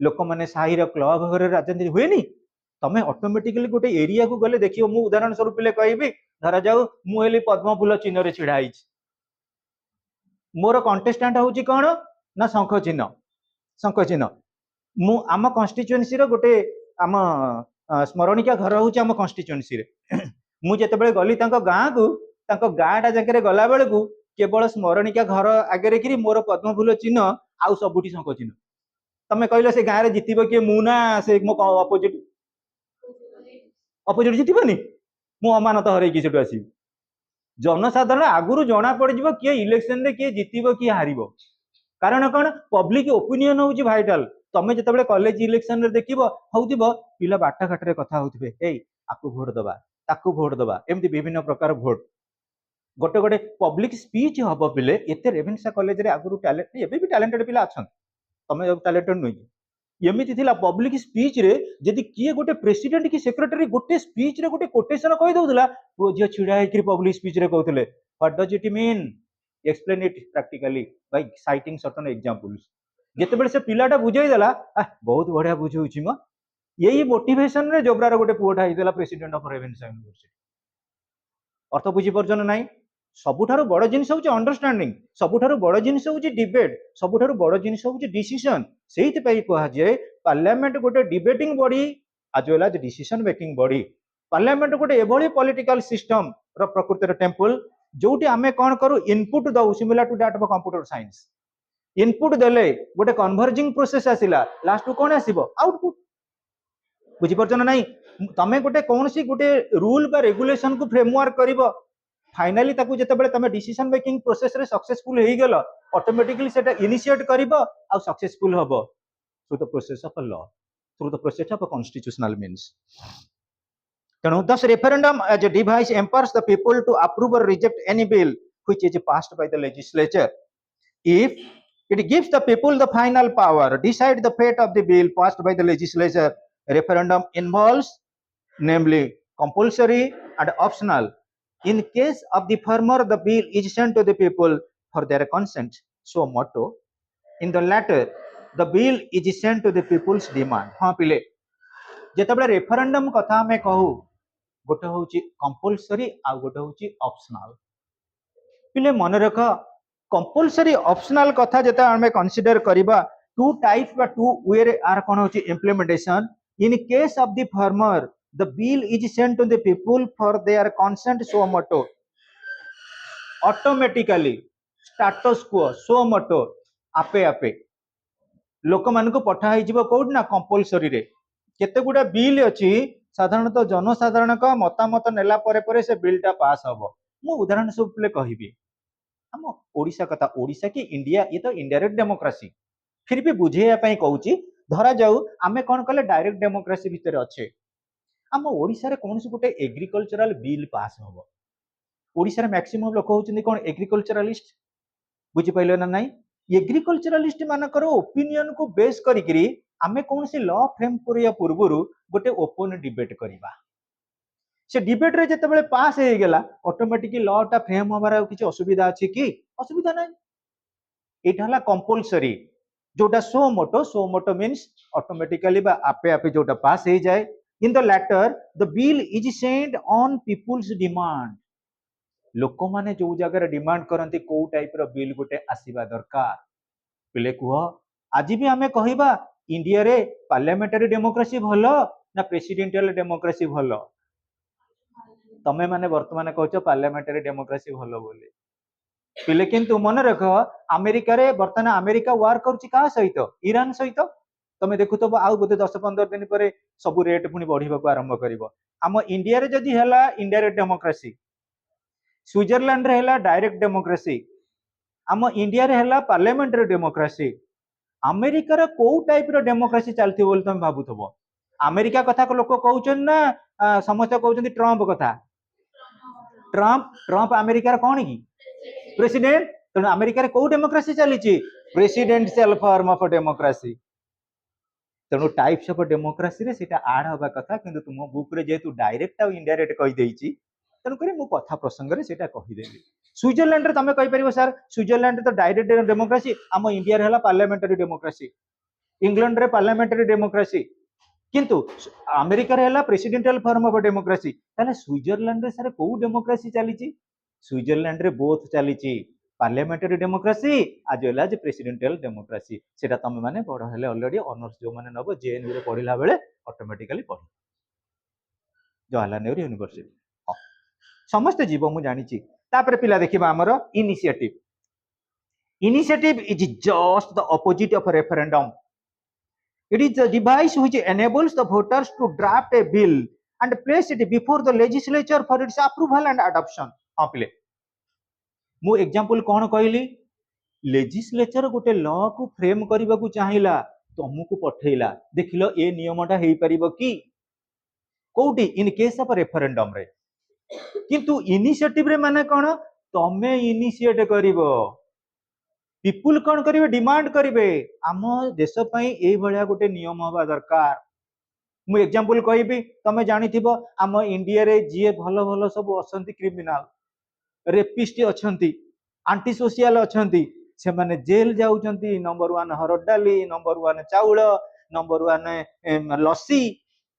लोक माने साही रे क्लब घरे राजनीति हुएनी तमे ऑटोमेटिकली गोटे एरिया को गले देखियो मु उदाहरण स्वरूप ले कहबी धरा जाऊ मु हेली पद्म फूल चिन्ह रे छिड़ा आइछ मोर कंटेस्टेंट होउची कोन ना शंख चिन्ह मु आम कॉन्स्टिट्यूएंसी रो गोटे आम स्मरणिका घर होउची आम कॉन्स्टिट्यूएंसी रे मु जते बेले गली तांको गां को तांको गाँटा जाके गला बेलू केवल स्मरणिका घर आगे कि मोर पद्म फूल चिन्ह आउ सबुठी शंख चिन्ह तमें कहल से गाँव में जितब किए मुना से मो अपोजिट अपोजिट जितबनी मु अमानत हरैकी से आस जनसाधारण आगुरी जना पड़ किए इलेक्शन रे किए जितब किए हार कारण कौन पब्लिक ओपिनियन हूँ भाइटाल तमें जिते कॉलेज इलेक्शन रे देखिब होउथिबो पिला बाटा घाट रे कथा होउथिबे एई आकु भोट दबा ताकु भोट दबा एमती विभिन्न प्रकार भोट गोटे गोटे पब्लिक स्पीच हम पिले एते रेभेन्सा कॉलेज रे आगुरु टैलेंट एबे भी टैलेंटेड पिला अछन तमे जब टैलेंटेड नई एमिति थिला पब्लिक स्पीच रे जदि किए गोटे प्रेसिडेंट की सेक्रेटरी गोटे स्पीच रे गोटे कोटेशन कहि दउतला ओ जे छिडा हे कि पब्लिक स्पीच रे कहउतले what does it mean explain it practically by citing certain examples जेते बेले से पिलाटा बुझाई देला बहुत बढ़िया बुझौछि म यही मोटिवेशन रे जोब्रार गोटे पुओटा हिदेला प्रेसिडेंट ऑफ रेभेन्सा यूनिवर्सिटी अर्थ बुझी परछन नाही सबुठारु बड़ जिनिस होउछि अंडरस्टैंडिंग सबुठारु बड़ जिनिस होउछि डिबेट सबुठारु बड़ जिनिस होउछि डिसीजन सेहित पई कहा जाय पार्लियामेंट गोटे debating body as well as decision making body parliament गोटे एभली पॉलिटिकल सिस्टम रो प्रकृति रो टेंपल जोटी आमे कोन करू इनपुट दउ similar to that of computer science input देले गोटे कन्वर्जिंग प्रोसेस आसिला लास्ट को कोन आसीबो आउटपुट बुझी परछन नाही तमे गोटे कोनसी गोटे रूल बा रेगुलेशन को फ्रेमवर्क करिवो फाइनाली ताकू जते बेले तमे डिसीजन मेकिंग प्रोसेस रे सक्सेसफुल हेई गेलो ऑटोमेटिकली सेटा इनिशिएट करिवो आ सक्सेसफुल हबो through the process of a law through the process of a constitutional means तेणु दस referendum as a device empowers the people to approve or reject any bill which is passed by the legislature if it gives the people the final power decide the fate of the bill passed by the legislature referendum involves namely compulsory and optional. In case of the former, the bill is sent to the people for their consent. So motto. In the latter, the bill is sent to the people's demand. हाँ पिले जेतेबेले referendum कथा हमें कहू गोटे होची compulsory आ गोटे होची optional पिले मन रख कंपलसरी ऑप्शनल कथा जेते हमें कंसीडर करिबा टू टाइप्स बा टू वे रे आर कोन होची implementation in case of the farmer the bill is sent to the people for their consent so मटो ऑटोमेटिकली स्टेटस क्वो सो मटो आपे आपे लोक मान को पठा हो कौट ना कंपलसरी रे केते गुडा बिल अछि साधारणतः जनसाधारण का मतामत नेला परे परे से बिलटा पास हबो मु उदाहरण सब ले कहिबी हम ओडिशा कथा ओडिशा की इंडिया ये तो इनडायरेक्ट डेमोक्रेसी फिर भी बुझेया पई कहूची धरा जाऊ आमे कोन कले डायरेक्ट डेमोक्रेसी भितर अच्छे हम ओडिशा रे कोनसी गुटे एग्रीकल्चरल बिल पास हबो ओडिशा रे मैक्सिमम लोक होचंदी कोन एग्रीकल्चरलिस्ट बुझि पाइलो ना नाही एग्रीकल्चरलिस्ट मानकर ओपिनियन को बेस करिकरी आमे कोनसी लॉ फ्रेम करिया पूर्वरु गोटे ओपन डिबेट करिबा से डिबेट रे जते बेले पास हे गेला ऑटोमेटिकली लॉ टा फ्रेम होबार किछि असुविधा अछि कि असुविधा नै एटा हला कंपलसरी जोटा सो मोटो मींस ऑटोमेटिकली बा आपे आपे जोटा पास हे जाय in the latter the bill is Saint on people's demand लोक माने जो जगह डिमांड करती को टाइप रो बिल गोटे आसीबा दरकार पिले कुह आज भी आमे कहिबा इंडिया रे पार्लियामेंटरी डेमोक्रेसी भलो ना प्रेसिडेंशियल डेमोक्रेसी भलो तमे माने वर्तमान कहचो पार्लियामेंटरी डेमोक्रेसी भलो बोली पिले किंतु मन रख अमेरिका रे वर्तमान अमेरिका वार करछि का सहित ईरान सहित तमे देखुतबो आउ गोटे 10-15 दिन परे सब रेट पुनी बढ़िबा को आरंभ करिवो हम इंडिया रे जदी हला इनडायरेक्ट डेमोक्रेसी स्विट्जरलैंड रे हला डायरेक्ट डेमोक्रेसी आम इंडिया रे हला पार्लियामेंटरी डेमोक्रेसी अमेरिका रे को टाइप रो डेमोक्रेसी चलथि बोल तुम भाबुथबो अमेरिका कथा को लोक कहउछन ना समस्त कहउछन ट्रम्प कथा ट्रम्प अमेरिका रे कोन की प्रेसिडेंट तनो अमेरिका रे को डेमोक्रेसी चलीची प्रेसिडेंशियल फॉर्म ऑफ डेमोक्रेसी तनो टाइप्स ऑफ डेमोक्रेसी रे सेटा आड होबा कथा किंतु तुम बुक रे जेतु डायरेक्ट आ इनडायरेक्ट कहि देइची तनो करे मु कथा प्रसंग रे सेटा कहि देबी स्विट्जरलैंड रे तमे कहि परिबो सर स्विट्जरलैंड रे तो डायरेक्ट डेमोक्रेसी आम इंडिया रे हला पार्लियामेंटरी डेमोक्रेसी इंग्लैंड रे पार्लियामेंटरी डेमोक्रेसी किंतु अमेरिका रे हला प्रेसिडेंशियल फॉर्म ऑफ डेमोक्रेसी ताले स्विट्जरलैंड रे सर को डेमोक्रेसी चलीची स्विट्जरलैंड रे बोथ चलीची पार्लियामेंटरी डेमोक्रेसी आज वेल एज प्रेसिडेंशियल डेमोक्रेसी सेटा तमे माने बड़ हेले ऑलरेडी ऑनर्स जो माने नबो जेएनयू रे पढिला बेले ऑटोमेटिकली पढ जवाहरलाल नेहरू यूनिवर्सिटी समस्त जीव मु जानिची तापर पिला देखिबा हमर initiative is just the opposite of referendum it is the device which enables the voters to draft a bill and place it before the legislature for its approval and adoption हां पिले मु एग्जांपल कोन कहली legislature गोटे law को frame करबा को चाहिला तुमको पठेला देखिलो ए नियमटा हेई परिबो की कोउटी इन केस ऑफ रेफरेंडम रे किंतु इनिशिएटिव रे माने कोन तमे इनिशिएट करिवो पीपुल कोन करिवे डिमांड करिवे आम देश पई एई भलिया गोटे नियम होबा दरकार मु एग्जांपल कहबी तमे जानिथिबो आम इंडिया रे जे भलो भलो सब असंती क्रिमिनल रेपिस्ट अछंती आंटी सोशल अछंती से माने जेल जाउचंती नंबर 1 हरड डाली नंबर 1 चाउल नंबर 1 लस्सी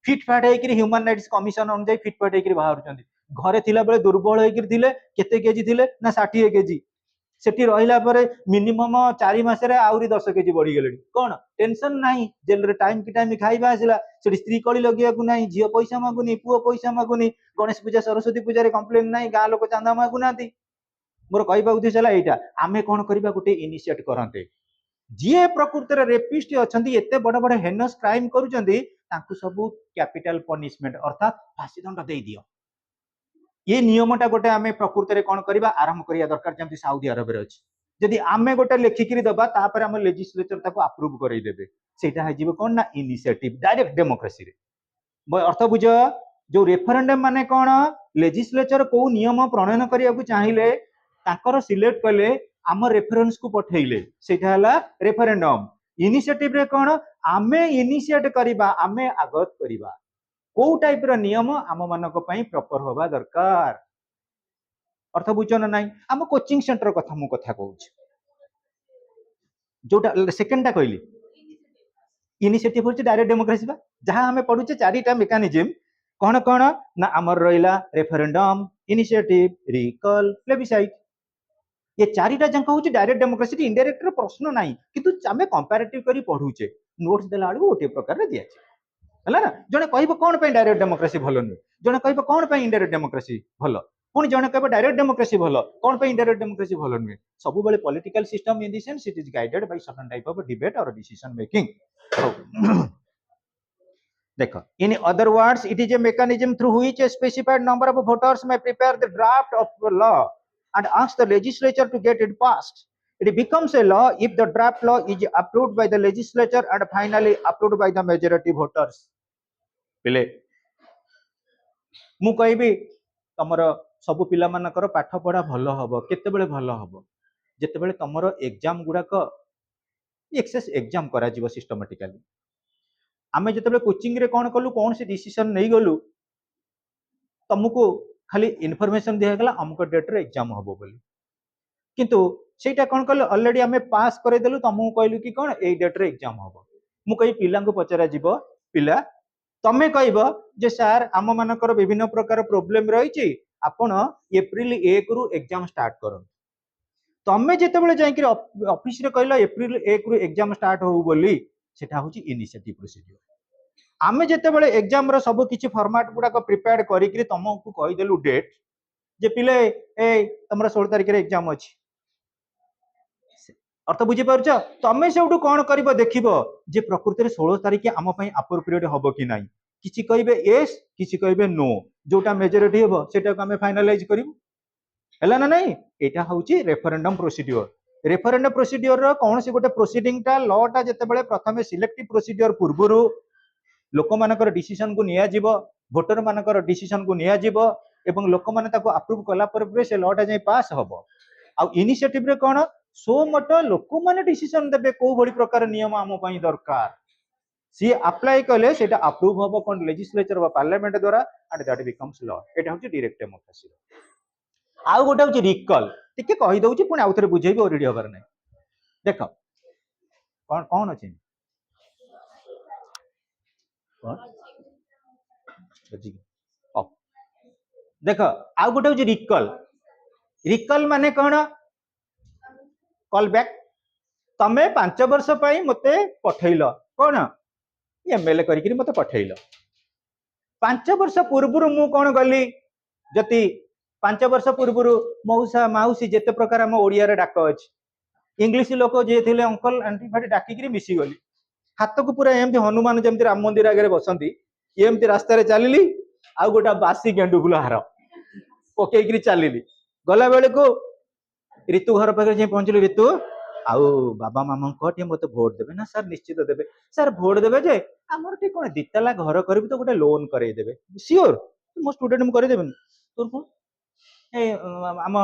फिटफाट होकर ह्यूमन राइट्स कमिशन अनुसार फिटफाट होकर बाहर घरे थिला बेले दुर्बल होकर थिले केते केजी थिले ना 60 केजी सेठी रहिला परे मिनिमम 4 मास रे आउरी 10 केजी बढ़ी गेलेनी कोन टेंशन नाही जेल रे टाइम की टाइम खाइबा आसिला सेठी स्त्री कली लगिया को नाही झियो पैसा मागुनी पुओ पैसा मागुनी गणेश पूजा सरस्वती पूजा रे कंप्लेन नाही गा लोक चांदा मागु नाती मोर कहबा उद्देश्य हला एटा आमे कोन करबा गुटे इनिशिएट करंते जे प्रकृति रे रेपिस्ट अछंती एते बड़ बड़ हेनस क्राइम करूचंती तांकु सब कैपिटल पनिशमेंट अर्थात फांसी दंड दे दियो ये नियमटा गोटे आमे प्रकृति रे कोन करबा आरंभ करिया दरकार जेमति सऊदी अरब रे अछि जदि आमे गोटे लेखिकरी दबा तापर हम लेजिस्लेचर ताको अप्रूव करई देबे सेटा है जीव कोन ना इनिशिएटिव डायरेक्ट डेमोक्रेसी रे अर्थ बुझ जो रेफरेंडम माने कोन लेजिस्लेचर को नियम प्रणयन करिया को चाहिए ताकर सिलेक्ट कले आम रेफरेंस को पठेइले सेटा हला रेफरेंडम इनिशिएटिव रे कोन आमे इनिशिएट करिबा आमे आगत करिबा को टाइप रो नियम आम मानक पई प्रॉपर होबा दरकार अर्थ बुझन ना आम कोचिंग सेंटर कथा मु कथा कहूँ जोटा सेकेंडटा कहली इनिशिएटिव होची डायरेक्ट डेमोक्रेसी बा जहां हमें पढुचे चारिटा मेकानिज्म कौन कौन ना आमर रहिला रेफरेंडम इनिशिएटिव रिकॉल प्लेबिसाइट ये चारिटा जंक होची डायरेक्ट डेमोक्रेसी इनडायरेक्ट रो प्रश्न नाही किंतु आमे कंपैरेटिव करी पढुचे नोट्स देला आलु ओटे प्रकार रे दिया है ना जने कहबो कोन पे डायरेक्ट डेमोक्रेसी भलो नु जने कहबो कोन पे इनडायरेक्ट डेमोक्रेसी भलो पुणी जने कहबो डायरेक्ट डेमोक्रेसी भलो कोन पे इनडायरेक्ट डेमोक्रेसी भलो नु सब बेले political system in the sense it is guided by certain type of debate और डिसीजन मेकिंग देखो in other words it is a mechanism through which a specified number of voters may prepare the draft of a law and ask the legislature to get it passed. It becomes a law if the draft law is approved by the legislature and finally approved by the majority voters. पिले मु कहबी तमर सब पिला मानकर पाठ पढ़ा भल हबो केतेबेले भल हबो जेतेबेले तमर एग्जाम गुडाक एक्सेस एग्जाम करा जीवो सिस्टमैटिकली आमे जेतेबेले कोचिंग रे कोन कलु कोन से डिसीजन नै गलु तुमको खाली इनफॉरमेशन दिया गला अमुक डेट रे एग्जाम हबो बोली किंतु सेटा कोन कल ऑलरेडी आमे पास करे देलु तुमको कहलु कि कोन ए डेट रे एग्जाम हबो मु कहि पिला को पचरा जीवो पिला तमे कहबो जे सर आम मानकर विभिन्न प्रकार प्रॉब्लम रही आपण एप्रिल 1 रु एग्जाम स्टार्ट करो तमे जेतेबेले जाई कि ऑफिस रे कहला एप्रिल 1 रु एग्जाम स्टार्ट हो बोली सेटा होची इनिशिएटिव प्रोसीजर आमे जेतेबेले एग्जाम रो सब किछि फॉर्मेट गुडा को प्रिपेयर करी कि तुमको कहि देलु डेट जे पिले ए तमरा 16 तारिख रे एग्जाम अछि अर्थ बुझी पारछ तमे सेउटु कोन करबो देखिबो जे प्रकृति रे 16 तारिख आम पई अप्रोप्रिएट हबो कि नाही किछि कहबे यस किछि कहबे नो जोटा मेजॉरिटी हबो सेटा को हमें फाइनलाइज करिवो हला ना नाही एटा होची रेफरेंडम प्रोसीड्यूर रो कौन से गोटे प्रोसीडिंग टा लॉ टा जेतेबेले प्रथमे सिलेक्टिव प्रोसीड्यूर पूर्वरु लोक मानकर डिसीजन को निया जीवो वोटर मानकर डिसीजन को निया जीवो एवं लोक माने ताको अप्रूव कला पर से लॉ टा जाई पास हबो आ इनिशिएटिव रे कोन सो मट लोक माने डिसीजन देबे को बड़ी प्रकार नियम आम पई दरकार सी अप्लाई कले सेटा अप्रूव हबो कोन लेजिस्लेचर व पार्लियामेंट द्वारा एंड दैट बिकम्स लॉ एटा होची डायरेक्ट डेमोक्रेसी आउ गोटे होची रिकॉल टिके कहि दउची पुनी आउथरे बुझेबी ओरिडी हबर नै देखो कोन कोन अछि कोन देखो आउ गोटे होची रिकॉल माने कोन कॉल बैक तमे 5 वर्ष पई मते पठैलो कोन एमएलए करी मते पठैलो 5 वर्ष पूर्व मु कोन गली जति 5 वर्ष पूर्व मौसा माउसी जेते प्रकार हम ओडिया रे डाक अछि इंग्लिश लोक जे थिले अंकल आंटी फाटी डाकी करी मिसी गली हाथ को पूरा एमती हनुमान जेमती राम मंदिर आगे बसंती एमती रास्ता रे चलिली आ गोटा बासी गेंडु फुल हार पकई करी चलिली गला बेले को ऋतु घर पाखे जे पहुंचली ऋतु आउ बाबा मामा कटे मते वोट देबे ना सर निश्चित देबे सर वोट देबे जे हमर टी कोन दिताला घर करबी तो गोटे लोन करे देबे श्योर मो स्टूडेंट हम करे देबे तोर को ए आम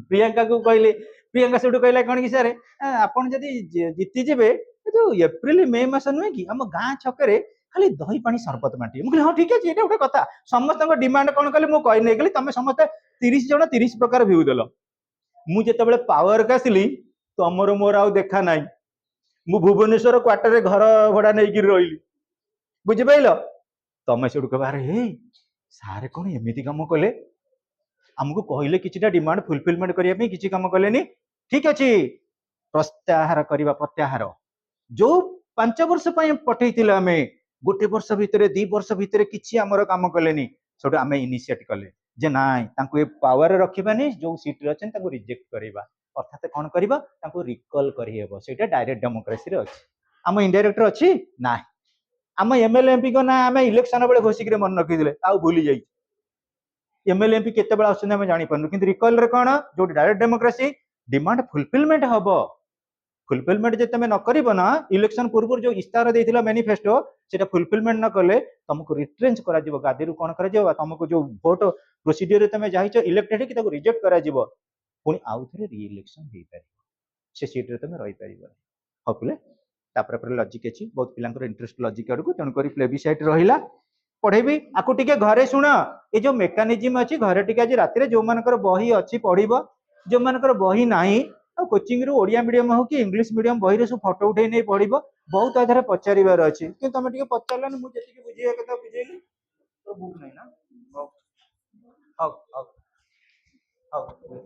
प्रियंका को कहले प्रियंका सेठू कहला कोन कि सर आपण जदी जीति जेबे जो एप्रिल मे मास नुहे कि हम गां छकरे खाली दही पानी सरबत बांटी मु कहली हां ठीक अछि एटा गोटे कथा समस्त डिमांड कोन कहले मु कहि नै गेली तमे समस्त 30 जण 30 प्रकार व्यू देलो मु जेतेबेले पावर कासिली तमरो मोर आउ देखा नाई मु भुवनेश्वर क्वार्टर रे घर भड़ा नै कि रहिली बुझि पाइलो तमे सेठू कहबारे हे सारे कोन एमिति काम कले हमको कहले किछिटा डिमांड फुलफिलमेंट करिया पे किछि काम कलेनी ठीक अछि प्रत्याहार करिबा प्रत्याहार जो 5 वर्ष पय पठैतिले हमें गोटे वर्ष भितरे 2 वर्ष भितरे किछि हमर काम कलेनी सोटो हमें इनिशिएट कले जे नाइ तांको ए पावर रखिबानी जो सीट रे अछन तांको रिजेक्ट करिबा अर्थात कोन करिबा तांको रिकॉल करि हेबो सेटा डायरेक्ट डेमोक्रेसी रे अछि हम इनडायरेक्ट रे अछि ना हम एमएलए एमपी को ना हम इलेक्शन बेले घोषिक रे मन रखि दिले आउ भूली जाई एमएलए एमपी केते बेला आछन हम जानि पनु किंतु रिकॉल रे कोन जो डायरेक्ट डेमोक्रेसी डिमांड फुलफिलमेंट हबो फुलफिलमेंट जे तमे न करिबो ना इलेक्शन पूर्व जो इस्तार देथिला मैनिफेस्टो सेटा फुलफिलमेंट न कले तुमको रिट्रेंच करा जिवो गादी रु कोन करा जिवो तुमको जो वोट प्रोसीजर रे तमे जाहिचो इलेक्टेड कि ताको रिजेक्ट करा जिवो पुनी आउथरे री इलेक्शन हेइ पारि से सीट रे तमे रहि पारिबो हपले तापर पर लॉजिक अछि बहुत पिलांकर इंटरेस्ट लॉजिक आडू तन करी प्लेबिसाइट रहिला पढ़ेबी आकु टिके घरे शुण ये जो मेकानिजम अच्छी घरे टिके आज राति जो मानकर बही अच्छी पढ़ब जो मानकर बही नाही कोचिंग रु ओडिया मीडियम हो कि इंग्लिश मीडियम बही रे सब फोटो उठे नहीं पढ़ब बहुत आधार पचारिबार अच्छी कि तुम टिके पचारलानी मुझे बुझे कथा बुझेली तो बुक नहीं ना हौ हौ हौ हौ